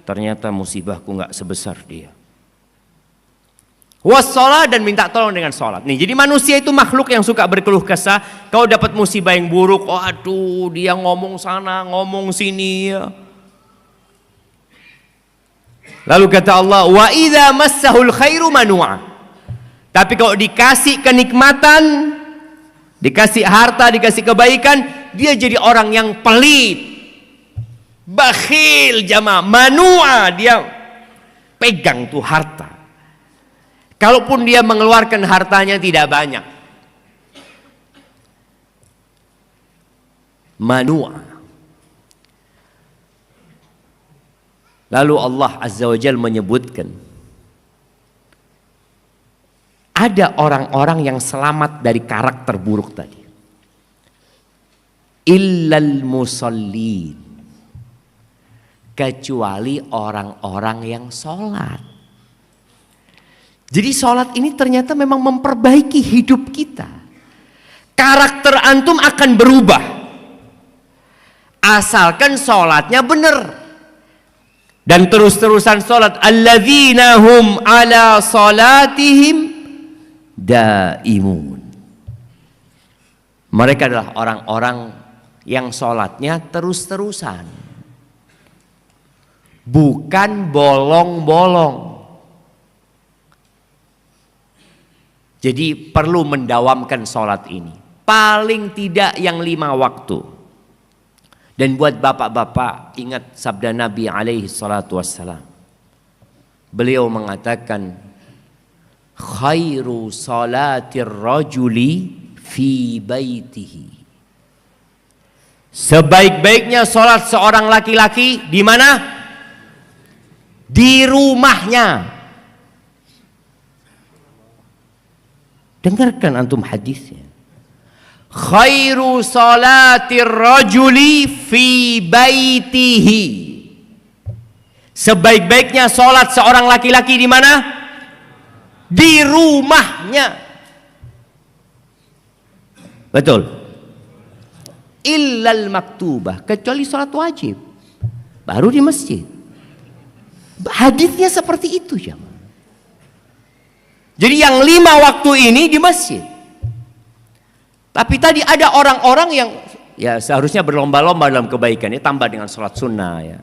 ternyata musibahku nggak sebesar dia. Wassalah, dan minta tolong dengan sholat. Nih, jadi manusia itu makhluk yang suka berkeluh kesah. Kau dapat musibah yang buruk, oh aduh dia ngomong sana, ngomong sini ya. Lalu kata Allah, wa idza massahul khairu manu'a. Tapi kalau dikasih kenikmatan, dikasih harta, dikasih kebaikan, dia jadi orang yang pelit, bakhil jamaah, manu'a, dia pegang tuh harta. Kalaupun dia mengeluarkan hartanya tidak banyak. Manu'a. Lalu Allah Azza wa Jalla menyebutkan, ada orang-orang yang selamat dari karakter buruk tadi. Illal musallin. Kecuali orang-orang yang sholat. Jadi sholat ini ternyata memang memperbaiki hidup kita. Karakter antum akan berubah. Asalkan sholatnya benar. Dan terus-terusan sholat. Alladzina hum ala sholatihim daimun. Mereka adalah orang-orang yang sholatnya terus-terusan. Bukan bolong-bolong. Jadi perlu mendawamkan sholat ini. Paling tidak yang 5 waktu. Dan buat bapak-bapak, ingat sabda Nabi alaihi salatu wassalam. Beliau mengatakan, khairu salatir rajuli fi baitihi. Sebaik-baiknya sholat seorang laki-laki di mana? Di rumahnya. Dengarkan antum hadisnya. Khairu salatir rajuli fi baitihi. Sebaik-baiknya salat seorang laki-laki di mana? Di rumahnya. Betul. Illal maktubah, kecuali salat wajib. Baru di masjid. Hadisnya seperti itu ya. Jadi yang 5 waktu ini di masjid. Tapi tadi ada orang-orang yang ya seharusnya berlomba-lomba dalam kebaikan. Ya, tambah dengan sholat sunnah ya.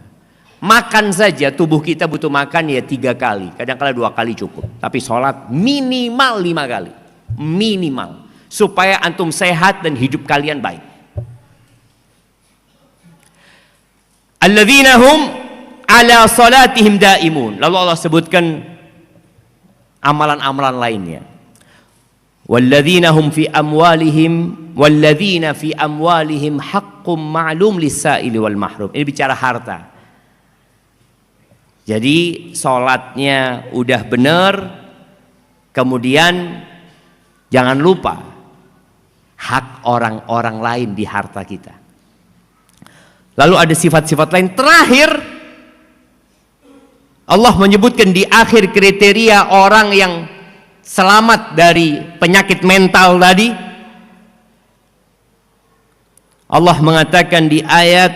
Makan saja, tubuh kita butuh makan ya 3 kali. Kadang-kadang 2 kali cukup. Tapi sholat minimal 5 kali. Minimal. Supaya antum sehat dan hidup kalian baik. Alladzina hum ala salatihim daimun. Lalu Allah sebutkan amalan-amalan lainnya. Walladzina fi amwalihim haqqum ma'lum lis-sa'ili wal mahrum. Ini bicara harta. Jadi sholatnya udah benar, kemudian jangan lupa hak orang-orang lain di harta kita. Lalu ada sifat-sifat lain. Terakhir, Allah menyebutkan di akhir kriteria orang yang selamat dari penyakit mental tadi. Allah mengatakan di ayat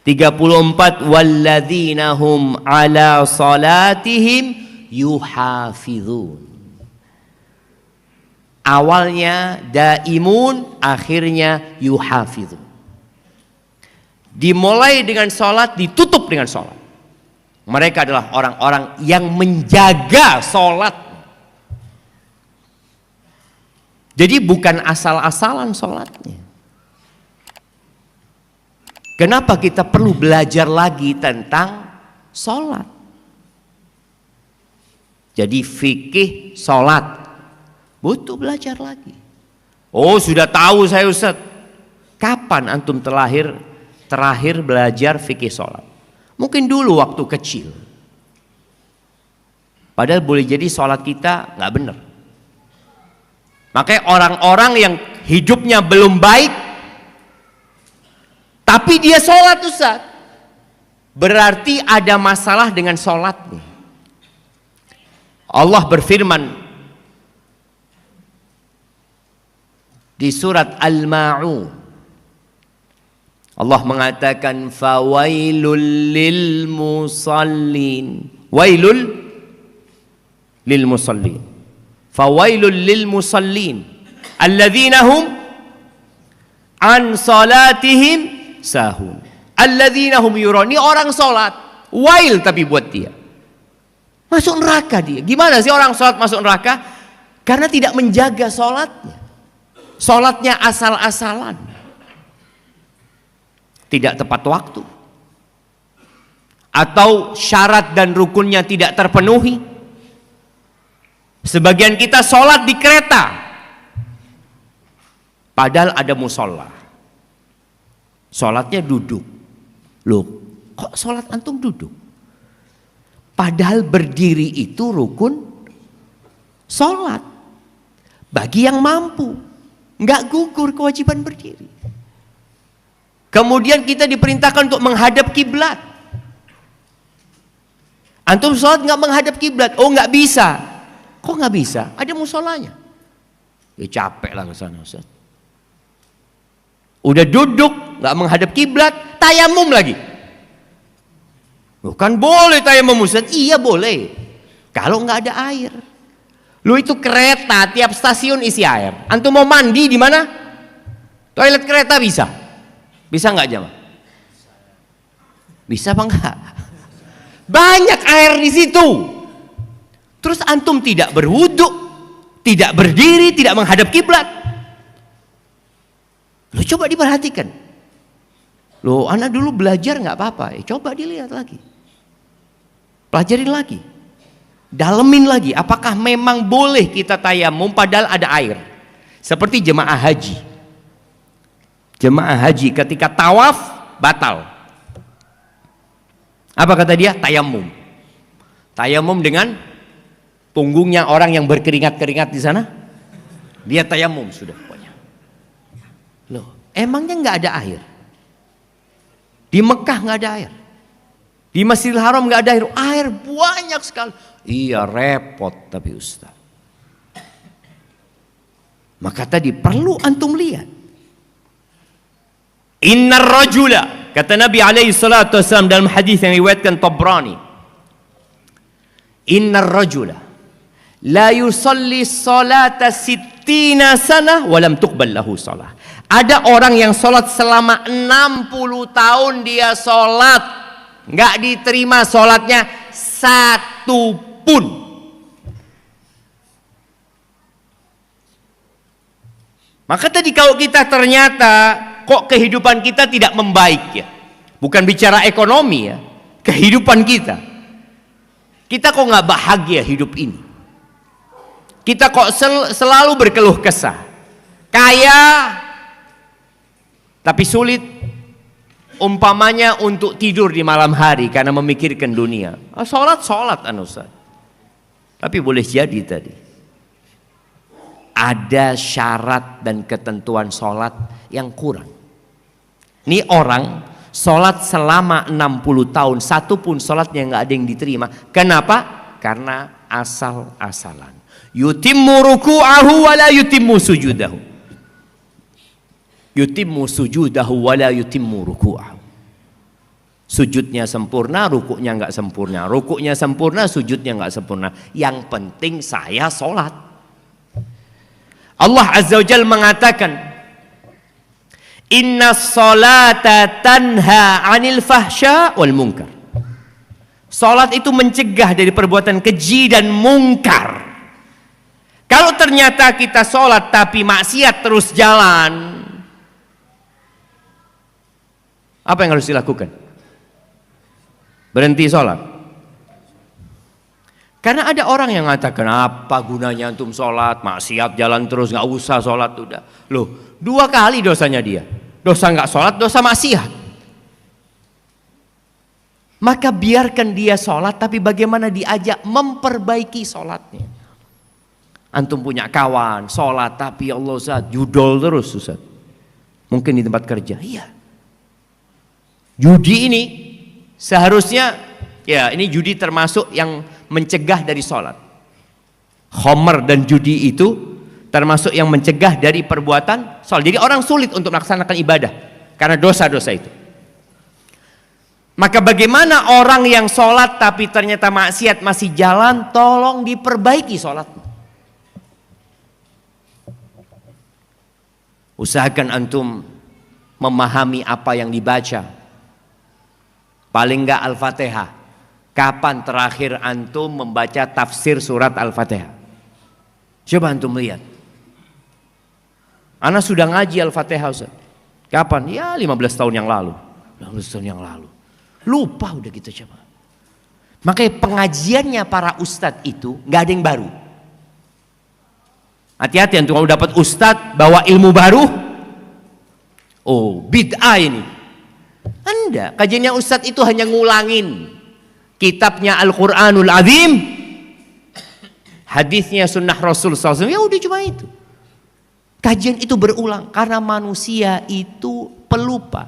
34, walladzina hum ala salatihim yuhafizun. Awalnya daimun, akhirnya yuhafizun. Dimulai dengan salat, ditutup dengan salat. Mereka adalah orang-orang yang menjaga salat. Jadi bukan asal-asalan sholatnya. Kenapa kita perlu belajar lagi tentang sholat? Jadi fikih sholat butuh belajar lagi. Oh, sudah tahu saya Ustaz. Kapan antum terakhir belajar fikih sholat? Mungkin dulu waktu kecil. Padahal boleh jadi sholat kita nggak benar. Makanya orang-orang yang hidupnya belum baik tapi dia sholat Ustaz, berarti ada masalah dengan sholatnya. Allah berfirman di surat Al-Ma'un, Allah mengatakan fawailul lil musallin, wailul lil musallin, fawailul lil musallin alladzina hum an salatihim sahun alladzina hum yurun. Ini orang salat, wail tapi buat dia masuk neraka dia. Gimana sih orang salat masuk neraka? Karena tidak menjaga salatnya. Salatnya asal-asalan, tidak tepat waktu, atau syarat dan rukunnya tidak terpenuhi. Sebagian kita sholat di kereta, padahal ada musola, sholatnya duduk. Loh, kok sholat antum duduk? Padahal berdiri itu rukun sholat bagi yang mampu, nggak gugur kewajiban berdiri. Kemudian kita diperintahkan untuk menghadap kiblat. Antum sholat nggak menghadap kiblat, oh nggak bisa. Kok nggak bisa? Ada musolanya. Ya capek lah ke sana Ustaz. Udah duduk nggak menghadap kiblat, tayamum lagi. Loh, kan boleh tayamum Ustaz? Iya boleh. Kalau nggak ada air. Lu itu kereta tiap stasiun isi air. Antum mau mandi di mana? Toilet kereta bisa? Bisa nggak jamaah? Bisa apa enggak? Banyak air di situ. Terus antum tidak berwudu, tidak berdiri, tidak menghadap kiblat. Lo coba diperhatikan. Lo anak dulu belajar nggak apa-apa, coba dilihat lagi, pelajarin lagi, dalemin lagi. Apakah memang boleh kita tayamum padahal ada air? Seperti jemaah haji. Jemaah haji ketika tawaf batal. Apa kata dia? Tayamum. Tayamum dengan punggungnya orang yang berkeringat-keringat di sana, dia tayamum sudah pokoknya. Loh, emangnya nggak ada air? Di Mekah nggak ada air, di Masjidil Haram nggak ada air. Air banyak sekali. Iya repot tapi Ustaz. Maka tadi perlu antum lihat. Innar rajula, kata Nabi alaihi salatu wasallam dalam hadis yang diriwayatkan Tabrani, innar rajula la yusalli salata sittina sana walam tuqbal lahu salah. Ada orang yang sholat selama 60 tahun dia sholat, nggak diterima sholatnya satu pun. Maka tadi kalau kita ternyata kok kehidupan kita tidak membaik ya, bukan bicara ekonomi ya, kehidupan kita kok nggak bahagia hidup ini. Kita kok selalu berkeluh kesah. Kaya tapi sulit umpamanya untuk tidur di malam hari karena memikirkan dunia. Sholat Ustaz. Tapi boleh jadi tadi ada syarat dan ketentuan sholat yang kurang. Ini orang sholat selama 60 tahun, satu pun sholatnya nggak ada yang diterima. Kenapa? Karena asal-asalan. Yutimmu ruku'ahu wa la yutimmu sujudahu. Yutimmu sujudahu wa la yutimmu ruku'ahu. Sujudnya sempurna, rukuknya nggak sempurna. Rukuknya sempurna, sujudnya nggak sempurna. Yang penting saya sholat. Allah Azza wa Jalla mengatakan, Inna sholata tanha anil fahsya wal munkar. Sholat itu mencegah dari perbuatan keji dan mungkar. Kalau ternyata kita sholat tapi maksiat terus jalan, apa yang harus dilakukan? Berhenti sholat. Karena ada orang yang mengatakan, apa gunanya antum sholat, maksiat jalan terus, nggak usah sholat udah. Loh, 2 kali dosanya dia. Dosa nggak sholat, dosa maksiat. Maka biarkan dia sholat, tapi bagaimana diajak memperbaiki sholatnya. Antum punya kawan sholat tapi ya Allah Ustaz judol terus Ustaz. Mungkin di tempat kerja. Iya. Judi ini seharusnya ya ini judi termasuk yang mencegah dari sholat. Khamr dan judi itu termasuk yang mencegah dari perbuatan sholat. Jadi orang sulit untuk melaksanakan ibadah karena dosa-dosa itu. Maka bagaimana orang yang sholat tapi ternyata maksiat masih jalan, tolong diperbaiki sholat. Usahakan antum memahami apa yang dibaca. Paling enggak Al-Fatihah. Kapan terakhir antum membaca tafsir surat Al-Fatihah? Coba antum lihat. Ana sudah ngaji Al-Fatihah Ustaz. Kapan? Ya 15 tahun yang lalu. 15 tahun yang lalu. Lupa udah gitu coba. Makanya pengajiannya para ustadz itu nggak ada yang baru. Hati-hati antum kalau dapat ustadz bawa ilmu baru. Oh, bid'ah ini. Anda, kajiannya ustadz itu hanya ngulangin kitabnya Al-Quranul Azim, hadisnya sunnah Rasul SAW. Ya udah cuma itu. Kajian itu berulang karena manusia itu pelupa.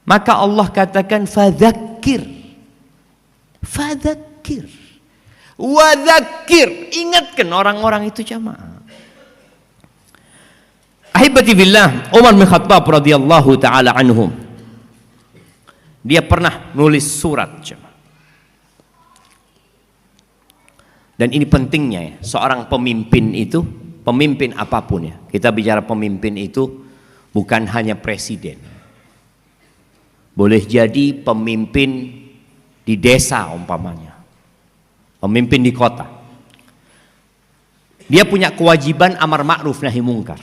Maka Allah katakan fadzakir, fadzakir, wadzakir. Ingatkan orang-orang itu jamaah. Ahibati billah, Umar bin Khattab radhiyallahu taala anhum. Dia pernah nulis surat jemaah. Dan ini pentingnya ya, seorang pemimpin itu, pemimpin apapun ya. Kita bicara pemimpin itu bukan hanya presiden. Boleh jadi pemimpin di desa umpamanya. Pemimpin di kota. Dia punya kewajiban amar ma'ruf nahi mungkar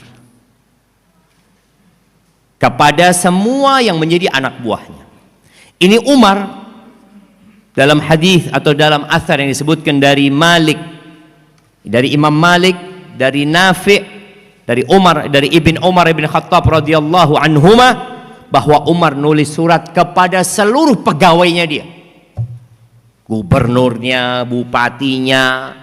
kepada semua yang menjadi anak buahnya. Ini Umar dalam hadis atau dalam athar yang disebutkan dari Malik, dari Imam Malik, dari Nafi', dari Umar, dari Ibn Umar Ibn Khattab radhiyallahu anhuma, bahwa Umar nulis surat kepada seluruh pegawainya dia, gubernurnya, bupatinya,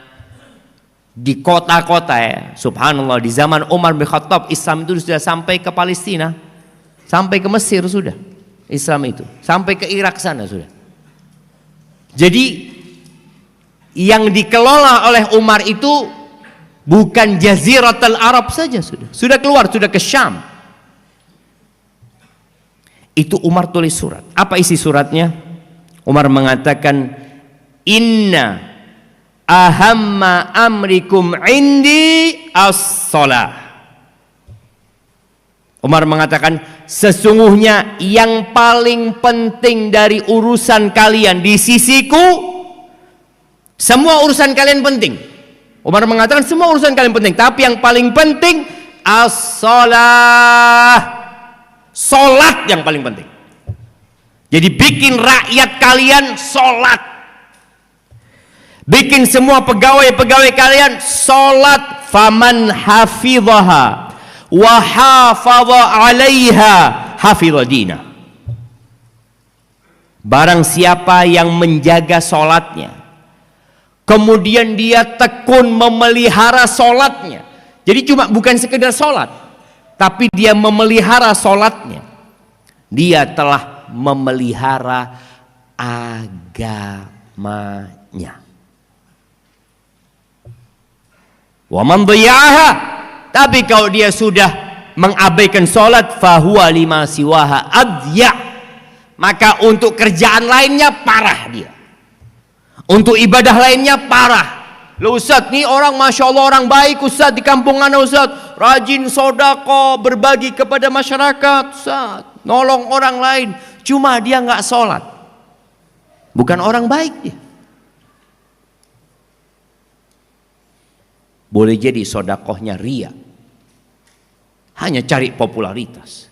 di kota-kota ya. Subhanallah, di zaman Umar bin Khattab Islam itu sudah sampai ke Palestina, sampai ke Mesir sudah Islam itu, sampai ke Irak sana sudah. Jadi yang dikelola oleh Umar itu bukan Jaziratul Arab saja, sudah keluar, sudah ke Syam. Itu Umar tulis surat. Apa isi suratnya? Umar mengatakan, inna ahamma amrikum indi as-salah. Umar mengatakan, sesungguhnya yang paling penting dari urusan kalian di sisiku, semua urusan kalian penting. Umar mengatakan semua urusan kalian penting, tapi yang paling penting as-salah. Salat yang paling penting. Jadi bikin rakyat kalian salat. Bikin semua pegawai-pegawai kalian salat, faman hafidhaha wa hafadha 'alaiha hafidha dinah. Barang siapa yang menjaga salatnya, kemudian dia tekun memelihara salatnya. Jadi bukan sekedar salat, tapi dia memelihara salatnya. Dia telah memelihara agamanya. Wa man dhayyaha, tapi kalau dia sudah mengabaikan salat, fahuwa lima siwaha adya, maka untuk kerjaan lainnya parah dia, untuk ibadah lainnya parah. Loh Ustaz, nih orang Masya Allah orang baik Ustaz di kampung ana Ustaz, rajin sodako, berbagi kepada masyarakat Ustaz, nolong orang lain, cuma dia nggak sholat, bukan orang baik dia. Boleh jadi sodakohnya ria, hanya cari popularitas.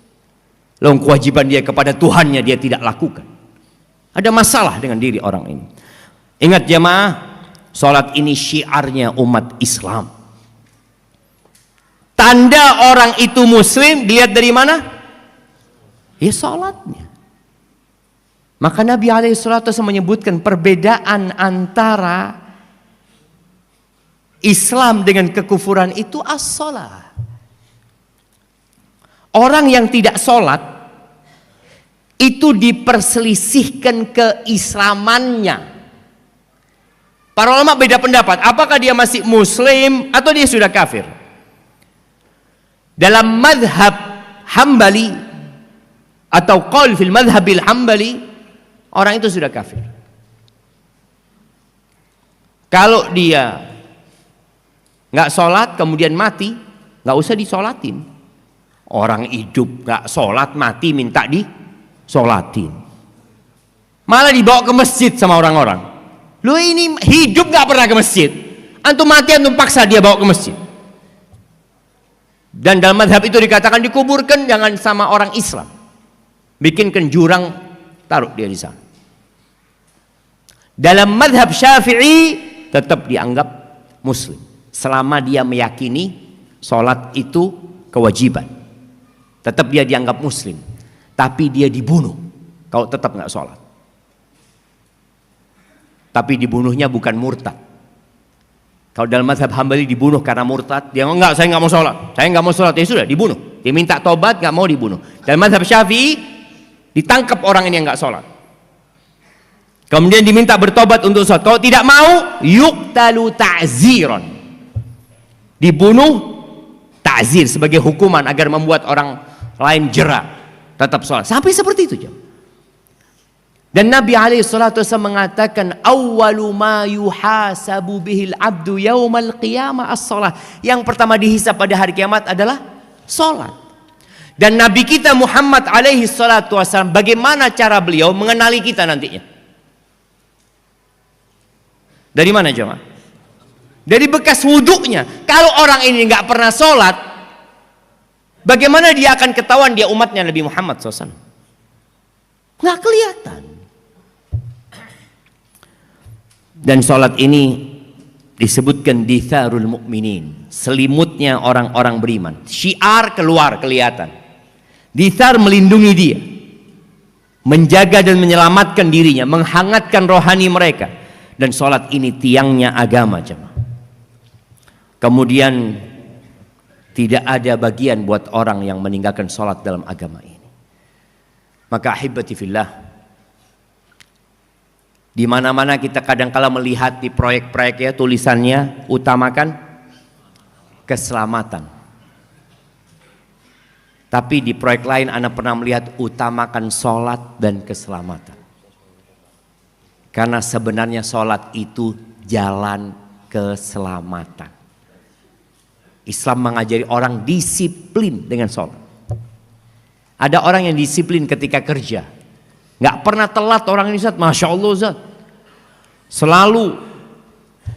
Lalu kewajiban dia kepada Tuhannya dia tidak lakukan. Ada masalah dengan diri orang ini. Ingat jemaah, sholat ini syiarnya umat Islam. Tanda orang itu muslim dilihat dari mana? Ya sholatnya. Maka Nabi SAW menyebutkan perbedaan antara Islam dengan kekufuran itu as-shalah. Orang yang tidak sholat itu diperselisihkan keislamannya. Para ulama beda pendapat, apakah dia masih muslim atau dia sudah kafir. Dalam madhab Hambali atau qaul fil madhabil Hambali, orang itu sudah kafir. Kalau dia nggak sholat kemudian mati, nggak usah disolatin. Orang hidup nggak sholat, mati minta disolatin, malah dibawa ke masjid sama orang-orang. Lu ini hidup nggak pernah ke masjid, antum mati antum paksa dia bawa ke masjid. Dan dalam madhab itu dikatakan dikuburkan jangan sama orang Islam, bikinkan jurang, taruh dia di sana. Dalam madhab Syafi'i tetap dianggap muslim selama dia meyakini sholat itu kewajiban, tetap dia dianggap muslim. Tapi dia dibunuh kalau tetap nggak sholat. Tapi dibunuhnya bukan murtad. Kalau dalam mazhab Hambali dibunuh karena murtad, dia enggak, saya nggak mau sholat, saya nggak mau sholat, ya sudah dibunuh. Dia minta tobat, nggak mau dibunuh. Dalam mazhab Syafi'i ditangkap orang ini yang nggak sholat, kemudian diminta bertobat untuk sholat. Kalau tidak mau, yuqtalu ta'ziran, dibunuh ta'zir sebagai hukuman agar membuat orang lain jera tetap sholat. Sampai seperti itu jam. Dan Nabi SAW mengatakan awwalu ma yuhasabu bihil abdu yaumal qiyamah as-salah. Yang pertama dihisab pada hari kiamat adalah sholat. Dan Nabi kita Muhammad SAW, bagaimana cara beliau mengenali kita nantinya? Dari mana jemaah? Dari bekas wuduknya. Kalau orang ini nggak pernah sholat, bagaimana dia akan ketahuan dia umatnya Nabi Muhammad SAW? Nggak kelihatan. Dan sholat ini disebutkan ditharul mu'minin, selimutnya orang-orang beriman. Syiar keluar kelihatan. Dithar melindungi dia, menjaga dan menyelamatkan dirinya, menghangatkan rohani mereka. Dan sholat ini tiangnya agama jemaah. Kemudian tidak ada bagian buat orang yang meninggalkan sholat dalam agama ini. Maka ahibati fillah, di mana-mana kita kadang-kala melihat di proyek-proyek ya tulisannya utamakan keselamatan. Tapi di proyek lain Anda pernah melihat utamakan sholat dan keselamatan. Karena sebenarnya sholat itu jalan keselamatan. Islam mengajari orang disiplin dengan sholat. Ada orang yang disiplin ketika kerja, nggak pernah telat orang ini Ustaz, Masya Allah Ustaz, selalu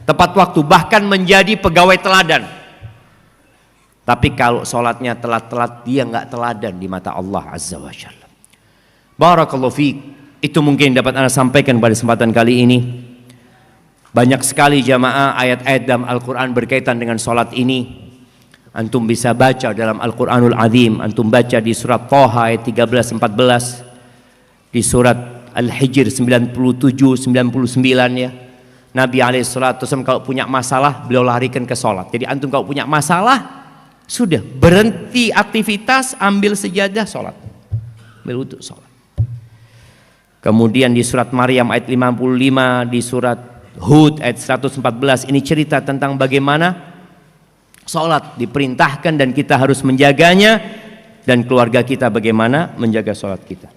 tepat waktu, bahkan menjadi pegawai teladan. Tapi kalau sholatnya telat-telat, dia nggak teladan di mata Allah Azza wa Jalla. Barakallahu fiik. Itu mungkin dapat Anda sampaikan pada kesempatan kali ini. Banyak sekali jamaah ayat-ayat dalam Al-Quran berkaitan dengan sholat ini. Antum bisa baca dalam Al-Quranul Azim. Antum baca di surat Thaha ayat 13-14, di surat Al-Hijr 97-99 ya. Nabi SAW kalau punya masalah beliau larikan ke sholat. Jadi antum kalau punya masalah, sudah berhenti aktivitas, ambil sejadah, sholat, ambil wudhu, sholat. Kemudian di surat Maryam ayat 55, di surat Hud ayat 114, ini cerita tentang bagaimana sholat diperintahkan dan kita harus menjaganya, dan keluarga kita bagaimana menjaga sholat kita.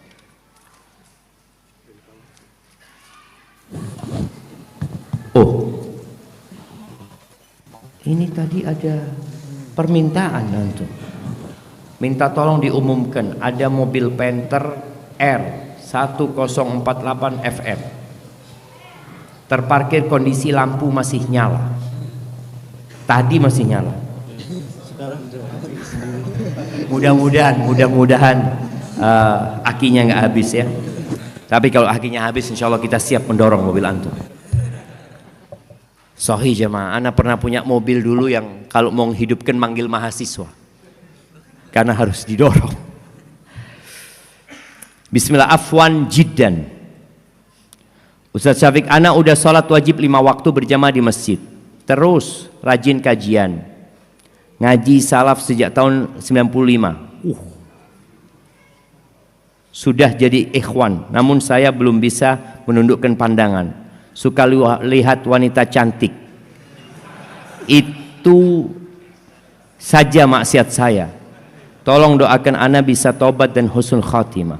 Oh, ini tadi ada permintaan antum, minta tolong diumumkan ada mobil Panther R 1048 FM terparkir, kondisi lampu masih nyala. Tadi masih nyala. Mudah-mudahan akinya nggak habis ya. Tapi kalau akinya habis, insya Allah kita siap mendorong mobil antum. Sahih jemaah, ana pernah punya mobil dulu yang kalau mau menghidupkan manggil mahasiswa, karena harus didorong. Bismillah, afwan jiddan. Ustaz Syafiq, ana udah sholat wajib 5 waktu berjamaah di masjid, terus rajin kajian, ngaji salaf sejak tahun 95. Sudah jadi ikhwan, namun saya belum bisa menundukkan pandangan. Suka lihat wanita cantik, itu saja maksiat saya. Tolong doakan ana bisa tobat dan husnul khatimah.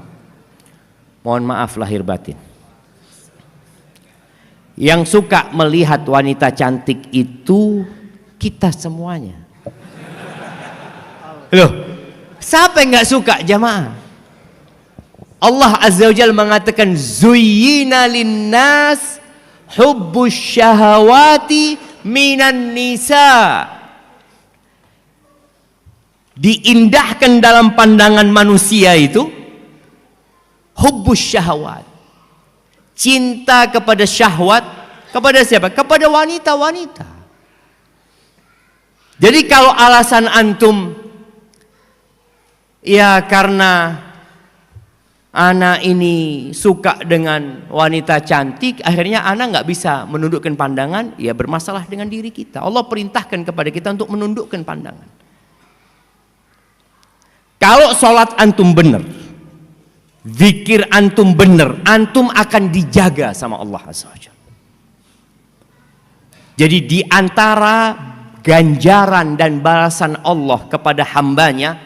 Mohon maaf lahir batin. Yang suka melihat wanita cantik itu kita semuanya. Loh, siapa yang nggak suka jamaah? Allah Azza wa Jalla mengatakan zuyyina linnas hubbus syahawati minan nisa. Diindahkan dalam pandangan manusia itu hubbus syahawat, cinta kepada syahwat. Kepada siapa? Kepada wanita-wanita. Jadi kalau alasan antum ya karena anak ini suka dengan wanita cantik, akhirnya anak nggak bisa menundukkan pandangan, ya bermasalah dengan diri kita. Allah perintahkan kepada kita untuk menundukkan pandangan. Kalau sholat antum benar, zikir antum benar, antum akan dijaga sama Allah Azza wa Jalla. Jadi di antara ganjaran dan balasan Allah kepada hambanya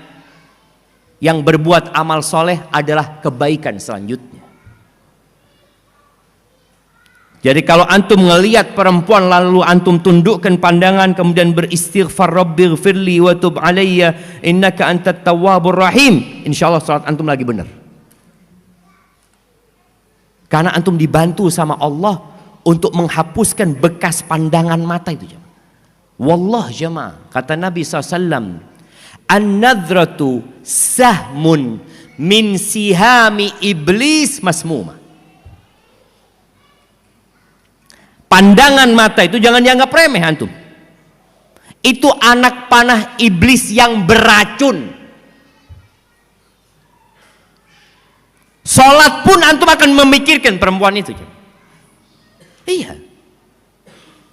yang berbuat amal soleh adalah kebaikan selanjutnya. Jadi kalau antum ngelihat perempuan lalu antum tundukkan pandangan kemudian beristighfar, rabbighfirli wa tub alayya innaka antat tawwabur rahim, insyaallah salat antum lagi benar. Karena antum dibantu sama Allah untuk menghapuskan bekas pandangan mata itu. Wallah jamaah, kata Nabi SAW, an-nadratu sahmun min sihami iblis masmuma. Pandangan mata itu jangan dianggap remeh antum. Itu anak panah iblis yang beracun. Salat pun antum akan memikirkan perempuan itu. Iya.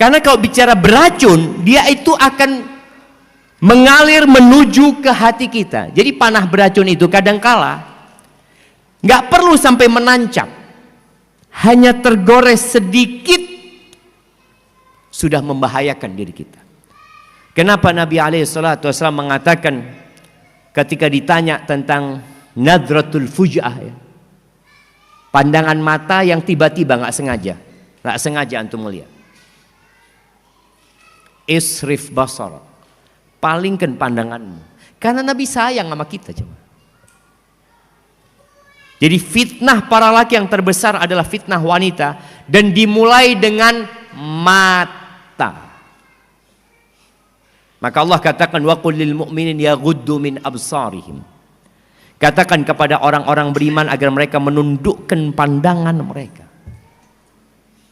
Karena kalau bicara beracun, dia itu akan mengalir menuju ke hati kita. Jadi panah beracun itu kadangkala nggak perlu sampai menancap, hanya tergores sedikit sudah membahayakan diri kita. Kenapa Nabi SAW mengatakan ketika ditanya tentang nadratul fuj'ah, ya, pandangan mata yang tiba-tiba nggak sengaja antum melihat, isrif basar, palingkan pandanganmu, karena Nabi sayang sama kita. Jadi fitnah para laki yang terbesar adalah fitnah wanita, dan dimulai dengan mata. Maka Allah katakan wa qul lil mu'minin yaghuddu min absarihim. Katakan kepada orang-orang beriman agar mereka menundukkan pandangan mereka.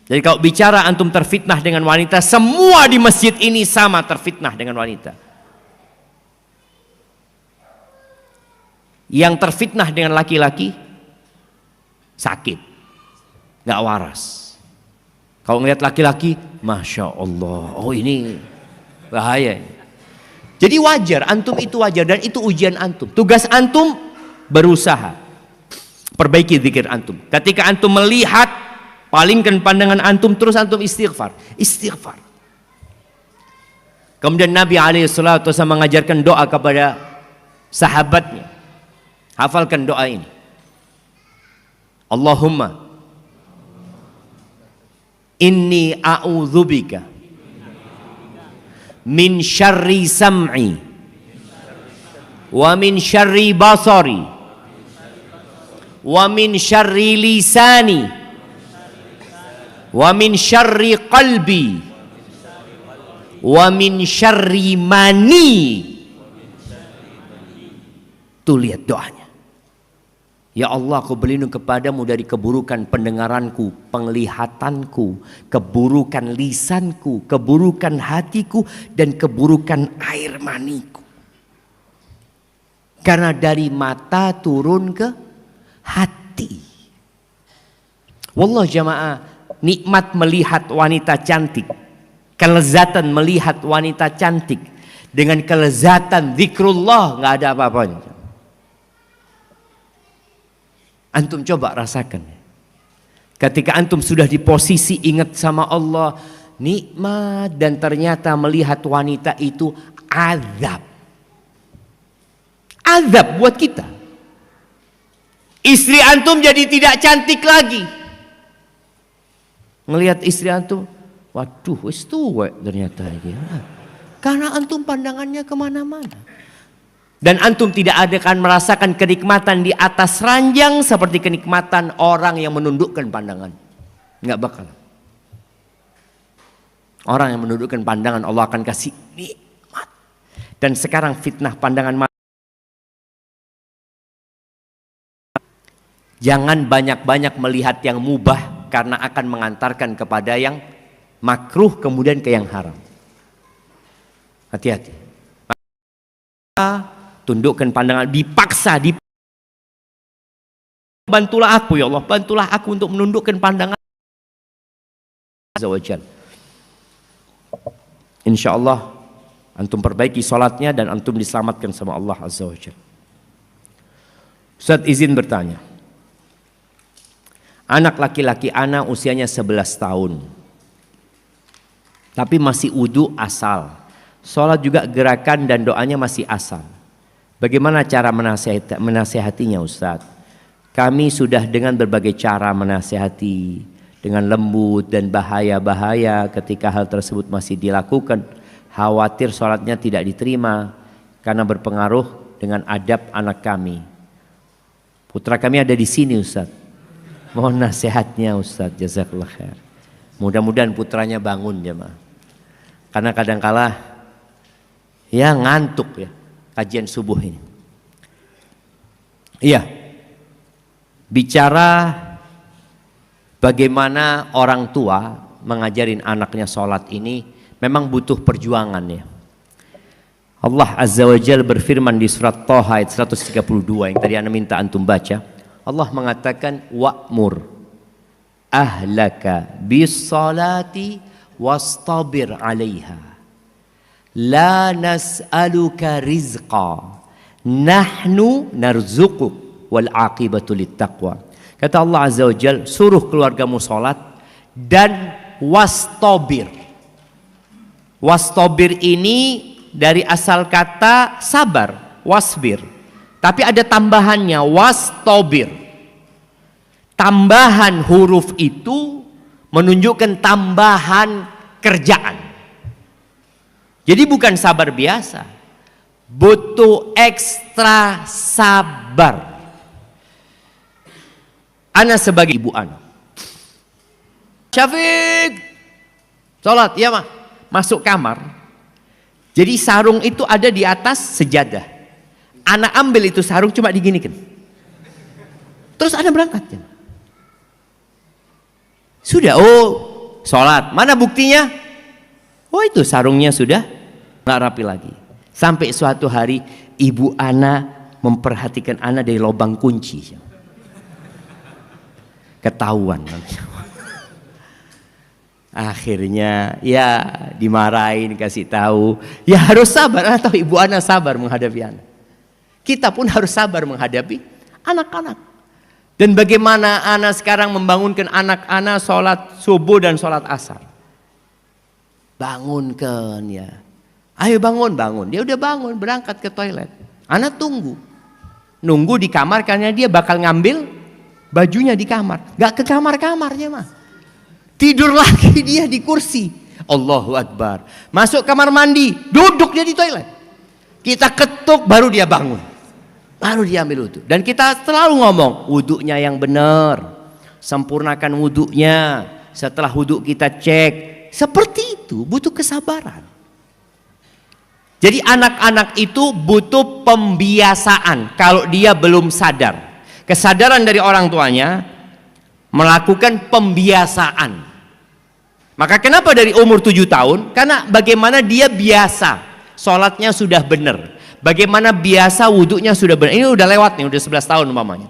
Jadi kalau bicara antum terfitnah dengan wanita, semua di masjid ini sama terfitnah dengan wanita. Yang terfitnah dengan laki-laki sakit, gak waras. Kalau ngelihat laki-laki, Masya Allah, oh ini bahaya. Jadi wajar, antum itu wajar, dan itu ujian antum. Tugas antum berusaha perbaiki zikir antum. Ketika antum melihat, palingkan pandangan antum, terus antum istighfar. Istighfar. Kemudian Nabi SAW mengajarkan doa kepada sahabatnya. Hafalkan doa ini. Allahumma inni a'udzubika min syarri sam'i wa min syarri basari wa min syarri lisani wa min syarri qalbi wa min syarri mani. Tuh lihat doanya. Ya Allah, aku berlindung kepadamu dari keburukan pendengaranku, penglihatanku, keburukan lisanku, keburukan hatiku, dan keburukan air maniku. Karena dari mata turun ke hati. Wallah jamaah, nikmat melihat wanita cantik, kelezatan melihat wanita cantik, dengan kelezatan zikrullah nggak ada apa-apanya. Antum coba rasakan. Ketika antum sudah di posisi ingat sama Allah, nikmat, dan ternyata melihat wanita itu azab. Azab buat kita. Istri antum jadi tidak cantik lagi. Ngelihat istri antum, waduh, wis tuwek ternyata ini. Karena antum pandangannya kemana-mana. Dan antum tidak akan merasakan kenikmatan di atas ranjang seperti kenikmatan orang yang menundukkan pandangan. Nggak bakal. Orang yang menundukkan pandangan Allah akan kasih nikmat. Dan sekarang fitnah pandangan. Jangan banyak-banyak melihat yang mubah, karena akan mengantarkan kepada yang makruh, kemudian ke yang haram. Hati-hati. Tundukkan pandangan, dipaksa, bantulah aku ya Allah, bantulah aku untuk menundukkan pandangan. Insya Allah antum perbaiki sholatnya dan antum diselamatkan sama Allah Azza wa Jalla. Ustaz izin bertanya, anak laki-laki anak usianya 11 tahun, tapi masih wudu asal, sholat juga gerakan dan doanya masih asal. Bagaimana cara menasehatinya Ustaz? Kami sudah dengan berbagai cara menasehati, dengan lembut dan bahaya-bahaya ketika hal tersebut masih dilakukan. Khawatir sholatnya tidak diterima karena berpengaruh dengan adab anak kami. Putra kami ada di sini Ustaz. Mohon nasihatnya Ustaz, jazakallah khair. Mudah-mudahan putranya bangun jemaah. Karena kadangkala ya ngantuk ya. Kajian subuh ini. Iya. Bicara bagaimana orang tua mengajarin anaknya sholat ini memang butuh perjuangan ya. Allah Azza wa Jalla berfirman di surat Thaha ayat 132 yang tadi Anda minta antum baca. Allah mengatakan wa'mur ahlaka bis salati wastabir 'alaiha. La nas'aluka rizqa nahnu narzuquk wal aqibatu littaqwa. Kata Allah Azza wa Jalla, suruh keluargamu salat dan wastabir. Wastabir ini dari asal kata sabar, wasbir. Tapi ada tambahannya, wastabir. Tambahan huruf itu menunjukkan tambahan kerjaan. Jadi bukan sabar biasa, butuh ekstra sabar. Ana sebagai ibu anak, Syafiq, sholat, ya mah, masuk kamar. Jadi sarung itu ada di atas sejadah. Anak ambil itu sarung cuma diginikan. Terus ana berangkat. Sudah, oh sholat. Mana buktinya? Oh itu sarungnya sudah nggak rapi lagi. Sampai suatu hari ibu Ana memperhatikan Ana dari lubang kunci. Ketahuan. Akhirnya ya dimarahin, kasih tahu. Ya harus sabar, atau ibu Ana sabar menghadapi Ana. Kita pun harus sabar menghadapi anak-anak. Dan bagaimana Ana sekarang membangunkan anak Ana sholat subuh dan sholat asar. Bangunkan ya. Ayo bangun. Dia udah bangun, berangkat ke toilet. Ana tunggu. Nunggu di kamar karena dia bakal ngambil bajunya di kamar. Gak ke kamar-kamarnya mah. Tidur lagi dia di kursi. Allahu Akbar. Masuk kamar mandi, duduk dia di toilet. Kita ketuk baru dia bangun. Baru dia ambil wudhu. Dan kita selalu ngomong, wudhunya yang benar. Sempurnakan wudhunya. Setelah wudhu kita cek. Seperti itu, butuh kesabaran. Jadi anak-anak itu butuh pembiasaan. Kalau dia belum sadar. Kesadaran dari orang tuanya melakukan pembiasaan. Maka kenapa dari umur 7 tahun? Karena bagaimana dia biasa. Sholatnya sudah benar. Bagaimana biasa wudhunya sudah benar. Ini udah lewat nih, udah 11 tahun umpamanya.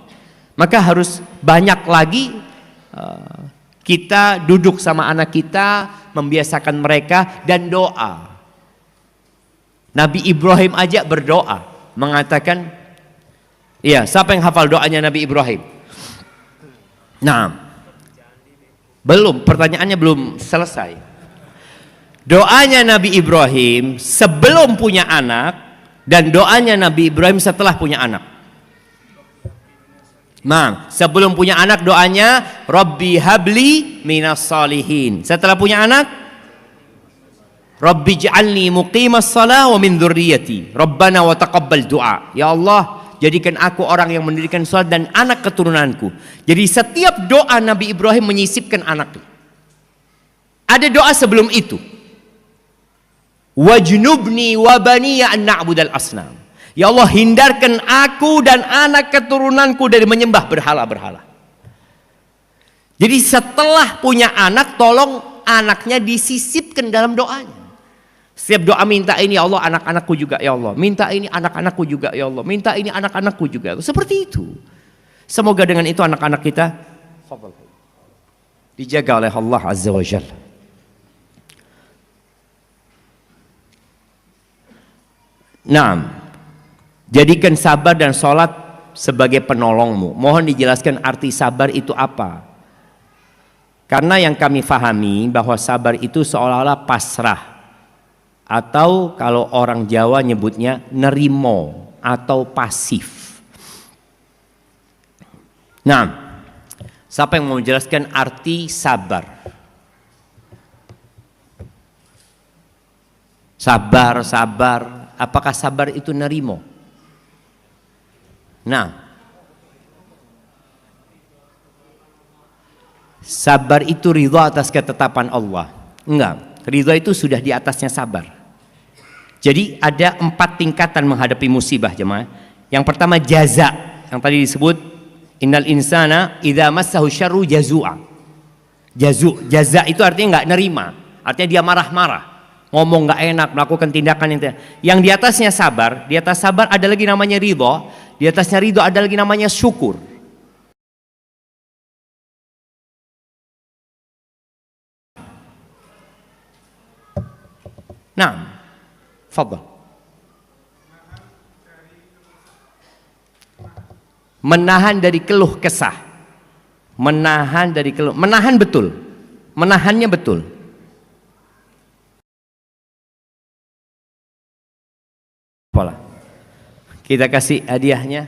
Maka harus banyak lagi kita duduk sama anak kita, membiasakan mereka, dan doa. Nabi Ibrahim aja berdoa, mengatakan, iya, siapa yang hafal doanya Nabi Ibrahim? Nah, belum, pertanyaannya belum selesai. Doanya Nabi Ibrahim sebelum punya anak, dan doanya Nabi Ibrahim setelah punya anak. Nah, sebelum punya anak doanya, Rabbi habli minas salihin. Setelah punya anak, Rabbi ja'alni muqimas salah wa min dzurriyyati. Rabbana wa taqabbal du'a. Ya Allah, jadikan aku orang yang mendirikan salat dan anak keturunanku. Jadi setiap doa Nabi Ibrahim menyisipkan anak. Ada doa sebelum itu. Wajnubni wa baniya an na'budal asnam. Ya Allah, hindarkan aku dan anak keturunanku dari menyembah berhala-berhala. Jadi setelah punya anak, tolong anaknya disisipkan dalam doanya. Setiap doa minta ini, ya Allah, anak-anakku juga, ya Allah. Minta ini, anak-anakku juga, ya Allah. Minta ini, anak-anakku juga. Seperti itu. Semoga dengan itu anak-anak kita dijaga oleh Allah Azza wa Jalla. Nah, jadikan sabar dan sholat sebagai penolongmu. Mohon dijelaskan arti sabar itu apa? Karena yang kami fahami bahwa sabar itu seolah-olah pasrah. Atau kalau orang Jawa nyebutnya nerimo atau pasif. Nah, siapa yang mau menjelaskan arti sabar? Sabar. Apakah sabar itu nerimo? Nah, sabar itu ridha atas ketetapan Allah. Enggak, ridha itu sudah di atasnya sabar. Jadi ada 4 tingkatan menghadapi musibah, jemaah. Yang pertama jaza, yang tadi disebut innal insana idza massahu syarru jazua. Jaza itu artinya enggak nerima, artinya dia marah-marah, ngomong enggak enak, melakukan tindakan yang di atasnya sabar. Di atas sabar ada lagi namanya ridha, di atasnya ridha ada lagi namanya syukur. Nah, fadhal. Menahan dari keluh kesah. Menahan dari keluh. Menahan betul. Menahannya betul. Pola. Kita kasih hadiahnya.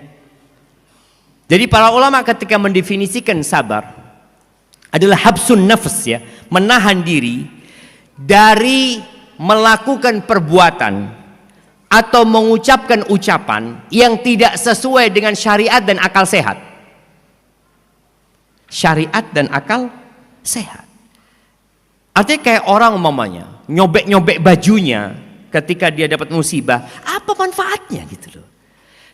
Jadi para ulama ketika mendefinisikan sabar adalah habsun nafs, ya, menahan diri dari melakukan perbuatan atau mengucapkan ucapan yang tidak sesuai dengan syariat dan akal sehat. Syariat dan akal sehat. Artinya kayak orang umpamanya nyobek-nyobek bajunya ketika dia dapat musibah, apa manfaatnya gitu loh.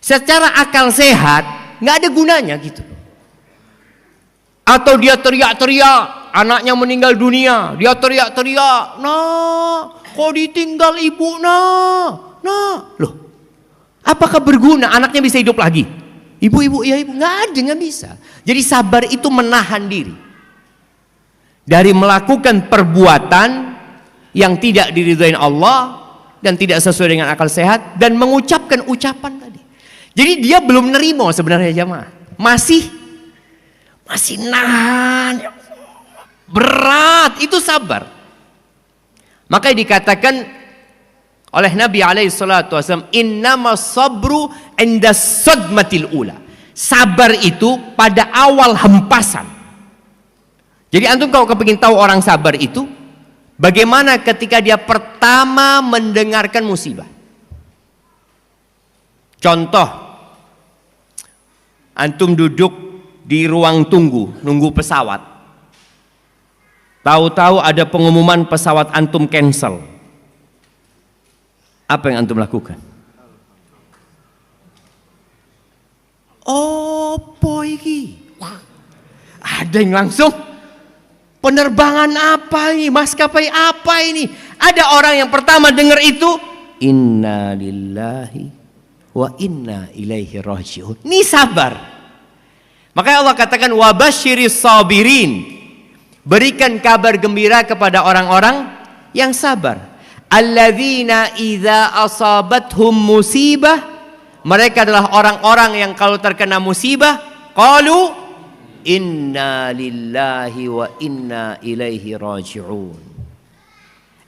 Secara akal sehat nggak ada gunanya gitu loh. Atau dia teriak-teriak anaknya meninggal dunia, dia teriak-teriak, "Nah, kok ditinggal ibu, nah, nah." Loh, apakah berguna anaknya bisa hidup lagi? Ibu, ya ibu, nggak ada, nggak bisa. Jadi sabar itu menahan diri dari melakukan perbuatan yang tidak diridhoi Allah dan tidak sesuai dengan akal sehat, dan mengucapkan ucapan tadi. Jadi dia belum nerimo sebenarnya jamaah, masih nahan, berat, itu sabar. Maka dikatakan oleh Nabi alaihi salatu wasallam, innamas sabru inda sadmatil ula. Sabar itu pada awal hempasan. Jadi antum kalau kepingin tahu orang sabar itu, bagaimana ketika dia pertama mendengarkan musibah. Contoh, antum duduk di ruang tunggu, nunggu pesawat. Tahu-tahu ada pengumuman pesawat antum cancel. Apa yang antum lakukan? Oh, iki. Ada yang langsung, penerbangan apa ini? Maskapai apa ini? Ada orang yang pertama dengar itu, inna lillahi wa inna ilaihi raji'un. Ini sabar. Makanya Allah katakan wabasyiris sabirin. Berikan kabar gembira kepada orang-orang yang sabar. Alladzina idza asabathum musibah. Mereka adalah orang-orang yang kalau terkena musibah, qalu inna lillahi wa inna ilaihi raji'un.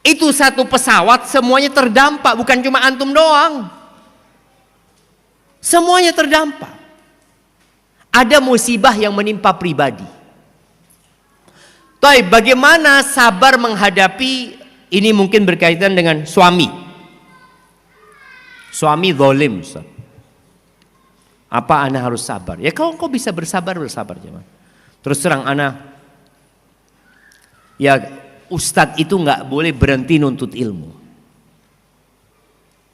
Itu satu pesawat semuanya terdampak, bukan cuma antum doang. Semuanya terdampak. Ada musibah yang menimpa pribadi. Tapi bagaimana sabar menghadapi ini? Mungkin berkaitan dengan suami. Suami zalim, Ustaz. Apa ana harus sabar? Ya kalau engkau bisa bersabar jemaah. Terus terang ana, ya Ustadz itu nggak boleh berhenti nuntut ilmu.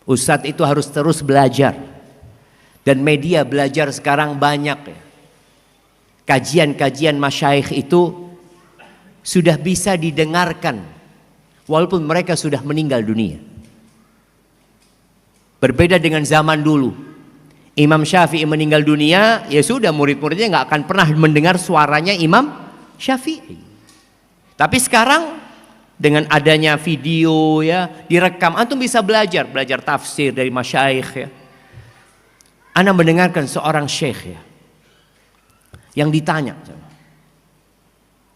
Ustadz itu harus terus belajar. Dan media belajar sekarang banyak ya. Kajian-kajian masyayikh itu sudah bisa didengarkan walaupun mereka sudah meninggal dunia. Berbeda dengan zaman dulu. Imam Syafi'i meninggal dunia, ya sudah, murid-muridnya nggak akan pernah mendengar suaranya Imam Syafi'i. Tapi sekarang dengan adanya video ya, direkam, antum bisa belajar tafsir dari masyayikh ya. Ana mendengarkan seorang syekh ya, yang ditanya,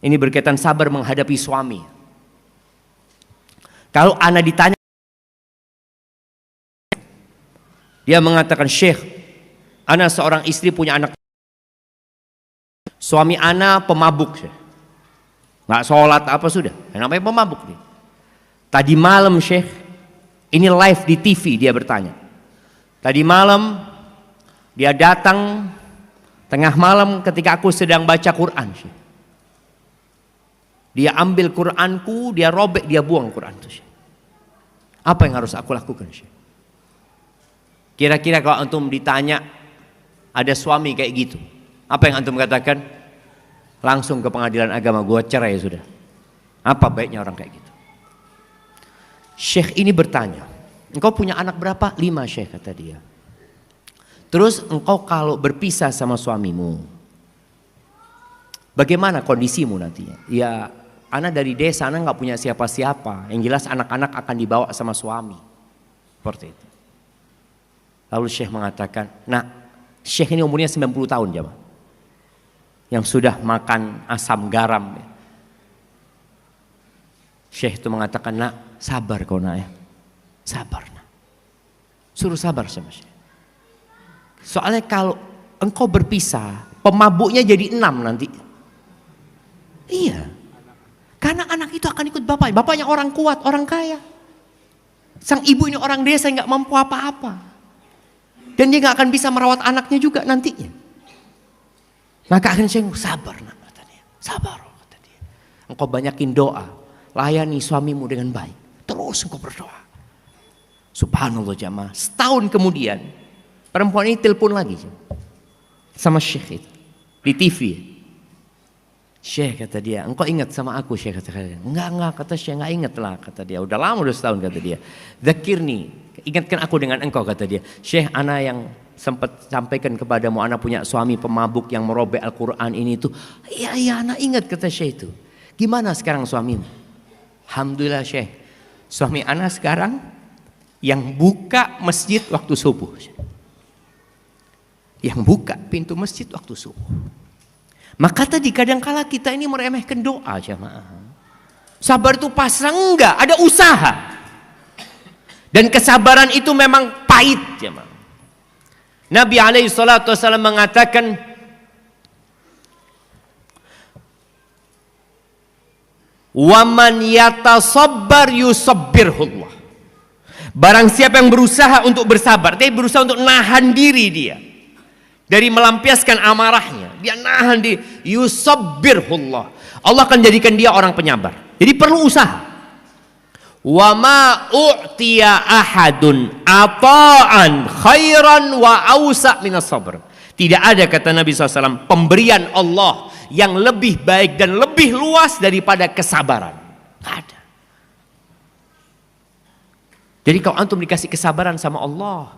ini berkaitan sabar menghadapi suami. Kalau ana ditanya, dia mengatakan, "Syekh, ana seorang istri punya anak. Suami ana pemabuk, Syekh. Nggak sholat apa sudah, namanya pemabuk nih. Tadi malam Syekh, ini live di TV dia bertanya. Tadi malam dia datang tengah malam ketika aku sedang baca Quran, Syekh. Dia ambil Quranku, dia robek, dia buang Quran itu, Syekh. Apa yang harus aku lakukan, Syekh?" Kira-kira kalau antum ditanya ada suami kayak gitu, apa yang antum katakan? Langsung ke pengadilan agama, gua cerai sudah. Apa baiknya orang kayak gitu? Syekh ini bertanya, engkau punya anak berapa? 5 Syekh, kata dia. Terus engkau kalau berpisah sama suamimu, bagaimana kondisimu nantinya? Ya, anak dari desa, anak nggak punya siapa-siapa. Yang jelas anak-anak akan dibawa sama suami. Seperti itu. Lalu Syekh mengatakan, nah, Syekh ini umurnya 90 tahun jamaah, yang sudah makan asam garam. Syekh itu mengatakan, "Nak, sabar kau nak ya, sabar nak." Suruh sabar sama Syekh. Soalnya kalau engkau berpisah, pemabuknya jadi 6 nanti. Iya, karena anak itu akan ikut bapaknya. Bapaknya orang kuat, orang kaya. Sang ibu ini orang desa yang nggak mampu apa-apa. Dan dia nggak akan bisa merawat anaknya juga nantinya. Maka akhirnya saya sabar nak, kata dia. Sabar, kata dia. Engkau banyakin doa, layani suamimu dengan baik. Terus engkau berdoa. Subhanallah jamaah. Setahun kemudian perempuan ini telepon lagi sama Syekh itu di TV. Syekh, kata dia, engkau ingat sama aku Syekh, kata dia. Enggak, kata Syekh, enggak ingat lah, kata dia. Udah lama, udah setahun, kata dia. Dzakirni, ingatkan aku dengan engkau, kata dia. Syekh, ana yang sempat sampaikan kepadamu, ana punya suami pemabuk yang merobek Al-Quran ini itu. Iya, ana ingat, kata Syekh itu. Gimana sekarang suamimu? Alhamdulillah Syekh, suami ana sekarang yang buka masjid waktu subuh. Yang buka pintu masjid waktu subuh. Maka tadi kadangkala kita ini meremehkan doa, jamaah. Sabar itu pasrah, enggak, ada usaha. Dan kesabaran itu memang pahit, jamaah. Nabi SAW mengatakan, "Waman yatasabbar yusabbirhullah." Barang siapa yang berusaha untuk bersabar, dia berusaha untuk nahan diri dia dari melampiaskan amarahnya, dia nahan diri, yusabbirhullah, Allah akan jadikan dia orang penyabar. Jadi perlu usaha. Wa ma u'tiya ahadun ata'an khairan wa awsa' minas sabr. Tidak ada, kata Nabi SAW, pemberian Allah yang lebih baik dan lebih luas daripada kesabaran. Tidak ada. Jadi kalau antum dikasih kesabaran sama Allah,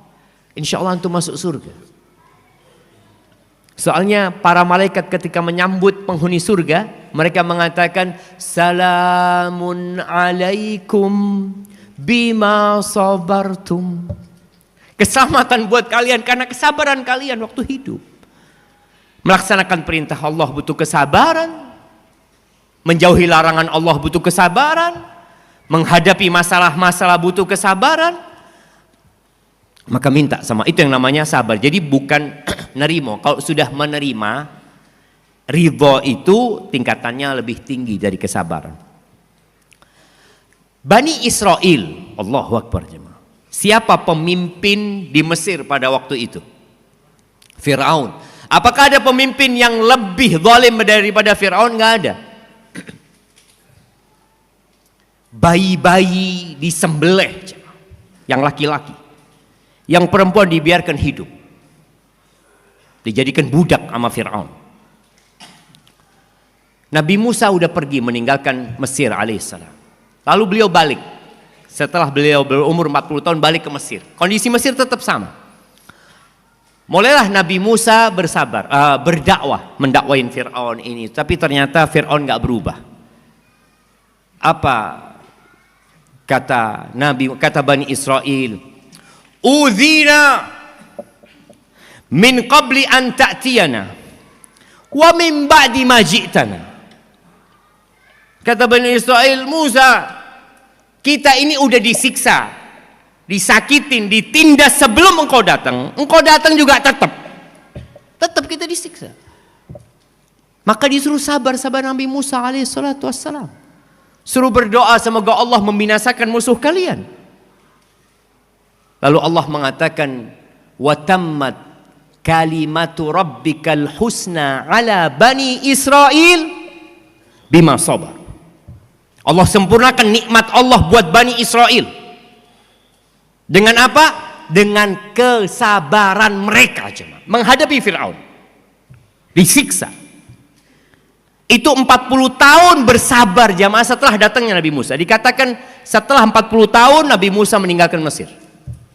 insya Allah antum masuk surga. Soalnya para malaikat ketika menyambut penghuni surga, mereka mengatakan, "Salamun alaikum bima sabartum." Keselamatan buat kalian karena kesabaran kalian waktu hidup. Melaksanakan perintah Allah butuh kesabaran. Menjauhi larangan Allah butuh kesabaran. Menghadapi masalah-masalah butuh kesabaran. Maka minta sama, itu yang namanya sabar. Jadi bukan nerimo. Kalau sudah menerima, ridho itu tingkatannya lebih tinggi dari kesabaran. Bani Israel, Allahu Akbar jemaah. Siapa pemimpin di Mesir pada waktu itu? Fir'aun. Apakah ada pemimpin yang lebih zalim daripada Fir'aun? Nggak ada. Bayi-bayi disembelih, yang laki-laki, yang perempuan dibiarkan hidup, dijadikan budak sama Fir'aun. Nabi Musa udah pergi meninggalkan Mesir alaihissalam. Lalu beliau balik. Setelah beliau berumur 40 tahun balik ke Mesir. Kondisi Mesir tetap sama. Mulailah Nabi Musa bersabar, berdakwah, mendakwain Fir'aun ini. Tapi ternyata Fir'aun gak berubah. Apa kata Bani Israel? Udzina min qabli an ta'tiyana wa min ba'di ma ji'tana. Kata Bani Israel, Musa, kita ini udah disiksa, disakitin, ditindas sebelum engkau datang. Engkau datang juga tetap kita disiksa. Maka disuruh sabar Nabi Musa alaihissalatu wassalam. Suruh berdoa semoga Allah membinasakan musuh kalian. Lalu Allah mengatakan, wa tammat kalimatu rabbikal husna ala bani Israel bima sabar. Allah sempurnakan nikmat Allah buat Bani Israel. Dengan apa? Dengan kesabaran mereka jemaah. Menghadapi Fir'aun. Disiksa. Itu 40 tahun bersabar jemaah setelah datangnya Nabi Musa. Dikatakan setelah 40 tahun Nabi Musa meninggalkan Mesir.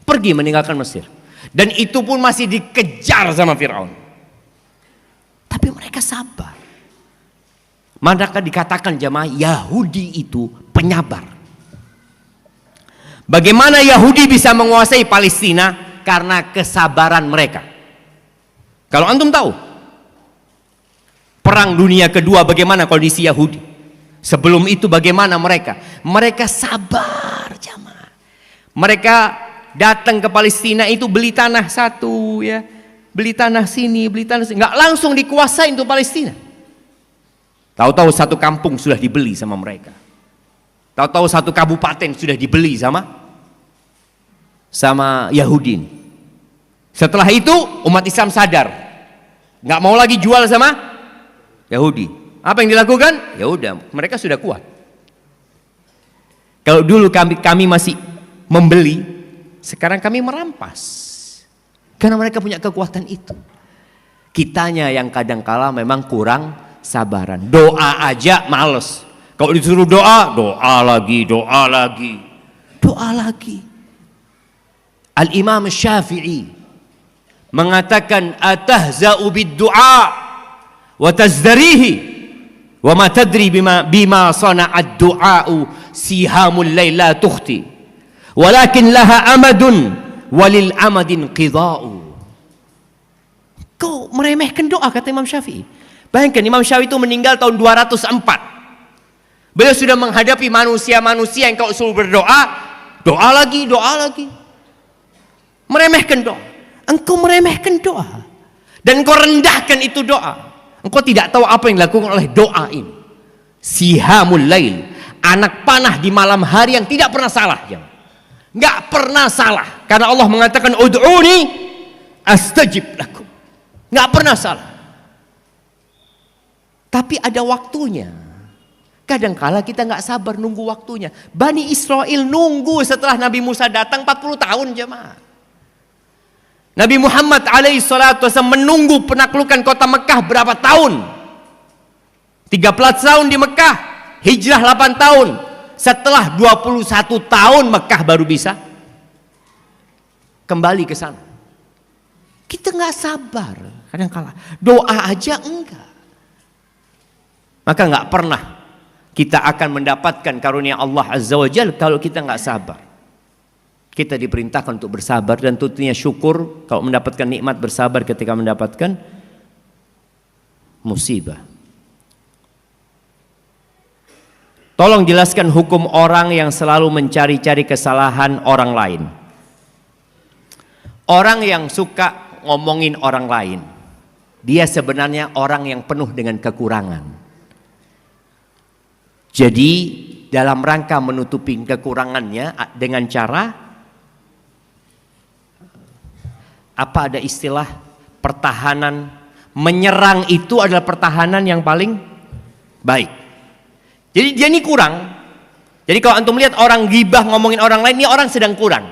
Pergi meninggalkan Mesir. Dan itu pun masih dikejar sama Fir'aun. Tapi mereka sabar. Maka dikatakan jemaah Yahudi itu penyabar. Bagaimana Yahudi bisa menguasai Palestina? Karena kesabaran mereka. Kalau antum tahu Perang Dunia Kedua bagaimana kondisi Yahudi? Sebelum itu bagaimana mereka? Mereka sabar jemaah. Mereka datang ke Palestina itu beli tanah satu ya, beli tanah sini, beli tanah sini, nggak langsung dikuasai untuk Palestina. Tahu-tahu satu kampung sudah dibeli sama mereka. Tahu-tahu satu kabupaten sudah dibeli sama Yahudi. Setelah itu umat Islam sadar, nggak mau lagi jual sama Yahudi. Apa yang dilakukan? Ya udah, mereka sudah kuat. Kalau dulu kami masih membeli, sekarang kami merampas. Karena mereka punya kekuatan itu. Kitanya yang kadang kala memang kurang sabaran. Doa aja males. Kalau disuruh doa, doa lagi, doa lagi, doa lagi. Al-Imam Syafi'i mengatakan, atahza'u bid-du'a wa tazdarihi wa ma tadri bima sana'ad du'a'u sihamul layla tukhti walakin laha amadun walil amadin qida'u. Kau meremehkan doa, kata Imam Syafi'i. Bayangkan Imam Syafi'i itu meninggal tahun 204. Beliau sudah menghadapi manusia-manusia yang kau suruh berdoa, doa lagi, doa lagi. Meremehkan doa. Engkau meremehkan doa. Dan engkau rendahkan itu doa. Engkau tidak tahu apa yang dilakukan oleh doa ini. Sihamul lail, anak panah di malam hari yang tidak pernah salah. Nggak pernah salah. Karena Allah mengatakan, ud'uni astajib lakum. Nggak pernah salah. Tapi ada waktunya. Kadangkala kita nggak sabar nunggu waktunya. Bani Israel nunggu setelah Nabi Musa datang 40 tahun jemaah. Nabi Muhammad alaihissalatu wasallam menunggu penaklukan kota Mekah berapa tahun? 13 tahun di Mekah, hijrah 8 tahun. Setelah 21 tahun Mekah baru bisa kembali ke sana. Kita nggak sabar kadangkala. Doa aja enggak. Maka nggak pernah kita akan mendapatkan karunia Allah Azza wa Jalla kalau kita nggak sabar. Kita diperintahkan untuk bersabar dan tentunya syukur kalau mendapatkan nikmat, bersabar ketika mendapatkan musibah. Tolong jelaskan hukum orang yang selalu mencari-cari kesalahan orang lain. Orang yang suka ngomongin orang lain, dia sebenarnya orang yang penuh dengan kekurangan. Jadi dalam rangka menutupi kekurangannya dengan cara apa, ada istilah pertahanan, menyerang itu adalah pertahanan yang paling baik. Jadi dia ini kurang. Jadi kalau antum lihat orang ghibah ngomongin orang lain, ini orang sedang kurang.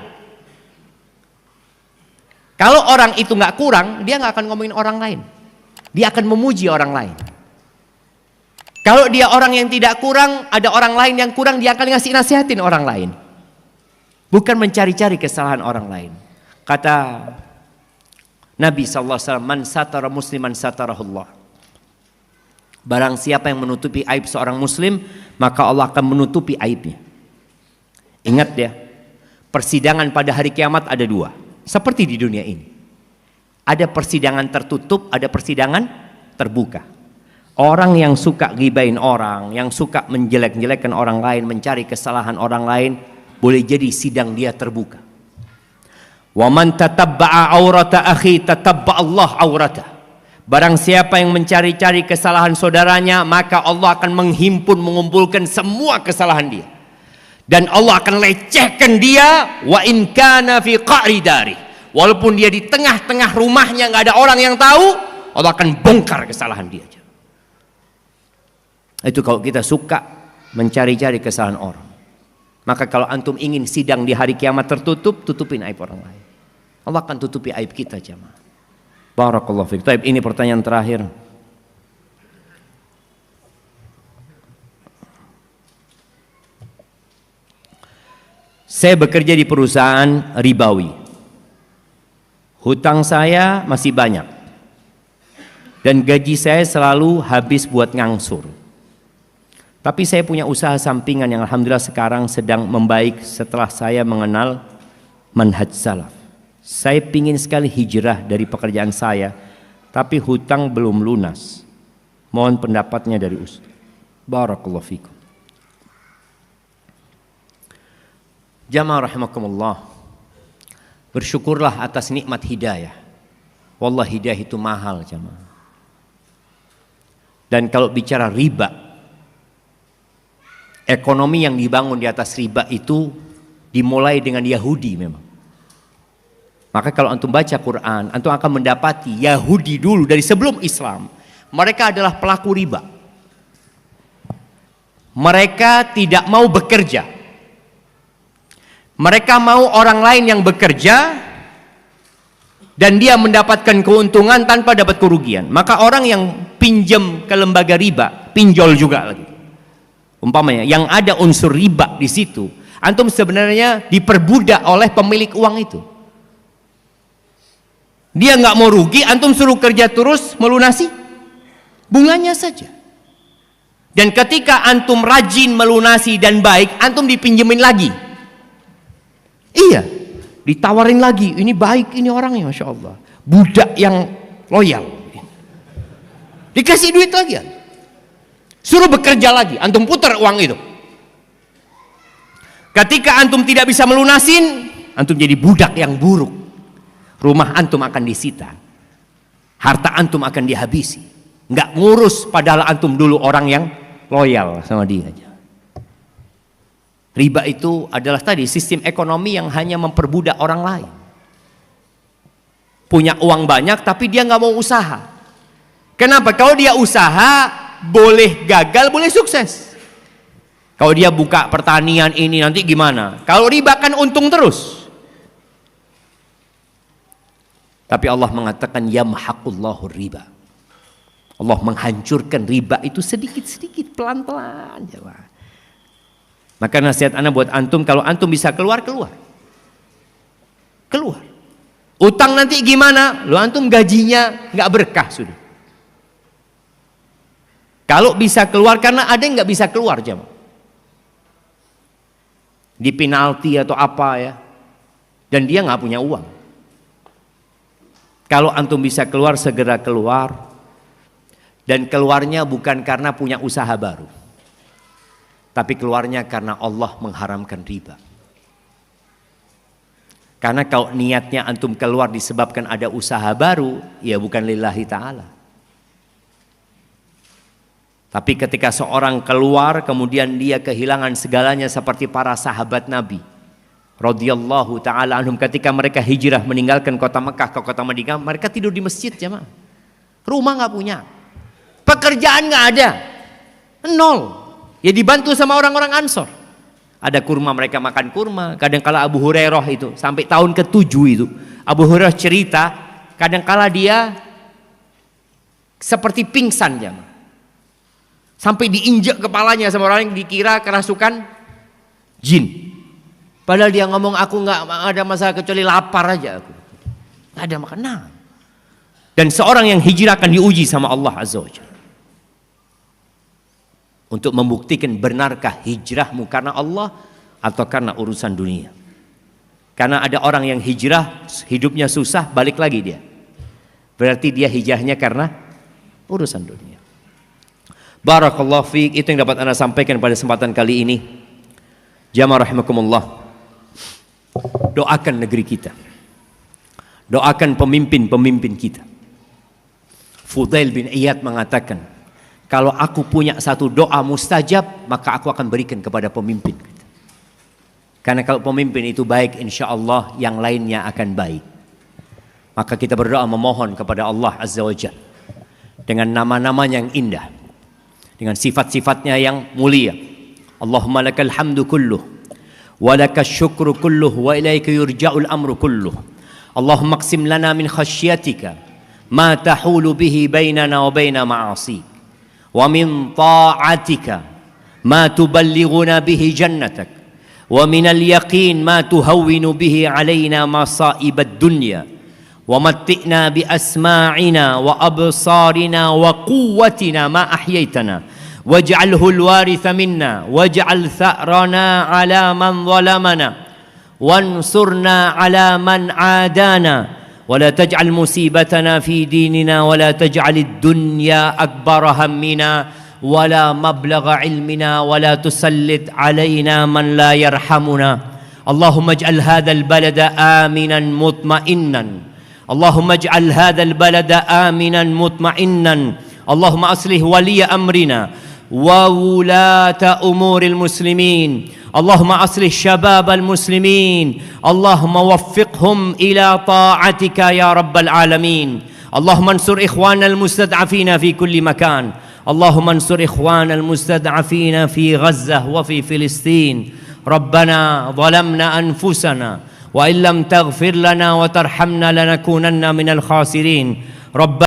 Kalau orang itu nggak kurang, dia nggak akan ngomongin orang lain. Dia akan memuji orang lain. Kalau dia orang yang tidak kurang, ada orang lain yang kurang, dia akan ngasih nasihatin orang lain. Bukan mencari-cari kesalahan orang lain. Kata Nabi SAW, man satara musliman satarahullah. Barang siapa yang menutupi aib seorang muslim, maka Allah akan menutupi aibnya. Ingat ya, persidangan pada hari kiamat ada dua. Seperti di dunia ini. Ada persidangan tertutup, ada persidangan terbuka. Orang yang suka ghibain orang, yang suka menjelek-jelekkan orang lain, mencari kesalahan orang lain, boleh jadi sidang dia terbuka. Wa man tatabba'a aurata akhi tatabba Allah aurata. Barang siapa yang mencari-cari kesalahan saudaranya, maka Allah akan menghimpun, mengumpulkan semua kesalahan dia. Dan Allah akan lecehkan dia, wa in kana fi qa'ri dari. Walaupun dia di tengah-tengah rumahnya nggak ada orang yang tahu, Allah akan bongkar kesalahan dia. Itu kalau kita suka mencari-cari kesalahan orang. Maka kalau antum ingin sidang di hari kiamat tertutup, tutupin aib orang lain. Allah akan tutupi aib kita jemaah. Barakallahu fiik. Baik, ini pertanyaan terakhir. Saya bekerja di perusahaan ribawi. Hutang saya masih banyak. Dan gaji saya selalu habis buat ngangsur. Tapi saya punya usaha sampingan yang alhamdulillah sekarang sedang membaik setelah saya mengenal manhaj salaf. Saya pingin sekali hijrah dari pekerjaan saya, tapi hutang belum lunas. Mohon pendapatnya dari Ustaz. Barakallahu fikum. Jamaah rahimakumullah. Bersyukurlah atas nikmat hidayah. Wallah hidayah itu mahal jamaah. Dan kalau bicara riba, ekonomi yang dibangun di atas riba itu dimulai dengan Yahudi memang. Maka kalau antum baca Quran, antum akan mendapati Yahudi dulu dari sebelum Islam, mereka adalah pelaku riba. Mereka tidak mau bekerja. Mereka mau orang lain yang bekerja dan dia mendapatkan keuntungan tanpa dapat kerugian, maka orang yang pinjam ke lembaga riba, pinjol juga lagi. Umpamanya yang ada unsur riba di situ, antum sebenarnya diperbudak oleh pemilik uang itu. Dia nggak mau rugi, antum suruh kerja terus melunasi bunganya saja. Dan ketika antum rajin melunasi dan baik, antum dipinjemin lagi. Iya, ditawarin lagi. Ini baik ini orangnya, masya Allah. Budak yang loyal. Dikasih duit lagi. Suruh bekerja lagi, antum putar uang itu. Ketika antum tidak bisa melunasin, antum jadi budak yang buruk. Rumah antum akan disita, harta antum akan dihabisi. Nggak ngurus, padahal antum dulu orang yang loyal sama dia aja. Riba itu adalah tadi sistem ekonomi yang hanya memperbudak orang lain. Punya uang banyak tapi dia nggak mau usaha. Kenapa? Kalau dia usaha boleh gagal, boleh sukses. Kalau dia buka pertanian ini nanti gimana? Kalau riba kan untung terus. Tapi Allah mengatakan yamhaqullahu riba. Allah menghancurkan riba itu sedikit-sedikit, pelan-pelan. Maka nasihat ana buat antum, kalau antum bisa keluar. Utang nanti gimana? Lo antum gajinya nggak berkah sudah. Kalau bisa keluar, karena ada yang nggak bisa keluar jemaah. Di penalti atau apa ya, dan dia nggak punya uang. Kalau antum bisa keluar, segera keluar. Dan keluarnya bukan karena punya usaha baru, tapi keluarnya karena Allah mengharamkan riba. Karena kalau niatnya antum keluar disebabkan ada usaha baru, ya bukan lillahi ta'ala. Tapi ketika seorang keluar kemudian dia kehilangan segalanya, seperti para sahabat Nabi radhiyallahu taala anhum, ketika mereka hijrah meninggalkan kota Mekah ke kota Madinah, mereka tidur di masjid jemaah. Rumah nggak punya, pekerjaan nggak ada, nol. Ya dibantu sama orang-orang Ansor. Ada kurma, mereka makan kurma. Kadangkala Abu Hurairah itu sampai tahun ke-7 itu, Abu Hurairah cerita, kadangkala dia seperti pingsan jemaah. Sampai diinjak kepalanya sama orang yang dikira kerasukan jin. Padahal dia ngomong, aku nggak ada masalah kecuali lapar aja aku. Nggak ada makanan. Dan seorang yang hijrah akan diuji sama Allah Azza wa Jalla. Untuk membuktikan benarkah hijrahmu karena Allah atau karena urusan dunia. Karena ada orang yang hijrah, hidupnya susah, balik lagi dia. Berarti dia hijrahnya karena urusan dunia. Barakallahu fiik, itu yang dapat Anda sampaikan pada kesempatan kali ini. Jamaah rahimakumullah. Doakan negeri kita, doakan pemimpin-pemimpin kita. Fudail bin Iyad mengatakan, kalau aku punya satu doa mustajab, maka aku akan berikan kepada pemimpin kita. Karena kalau pemimpin itu baik, insya Allah yang lainnya akan baik. Maka kita berdoa memohon kepada Allah Azza wa Jalla dengan nama-namanya yang indah, dengan sifat-sifatnya yang mulia. Allahumma lakal hamdu kulluh ولك الشكر كله وإليك يرجع الأمر كله اللهم اقسم لنا من خشيتك ما تحول به بيننا وبين معاصيك ومن طاعتك ما تبلغنا به جنتك ومن اليقين ما تهون به علينا مصائب الدنيا ومتئنا بأسماعنا وأبصارنا وقوتنا ما أحييتنا واجعله الوارث منا واجعل ثأرنا على من ظلمنا وانصرنا على من عادانا ولا تجعل مصيبتنا في ديننا ولا تجعل الدنيا أكبر همنا ولا مبلغ علمنا ولا تسلط علينا من لا يرحمنا اللهم اجعل هذا البلد آمنا مطمئنا اللهم اجعل هذا البلد آمنا مطمئنا اللهم أصلح ولي أمرنا وولاة أمور المسلمين اللهم أصلح شباب المسلمين اللهم وفقهم إلى طاعتك يا رب العالمين اللهم انصر إخواننا المستضعفين في كل مكان اللهم انصر إخواننا المستضعفين في غزة وفي فلسطين ربنا ظلمنا أنفسنا wa illam taghfir lana wa tarhamna lanakunanna minal khasirin. Rabbana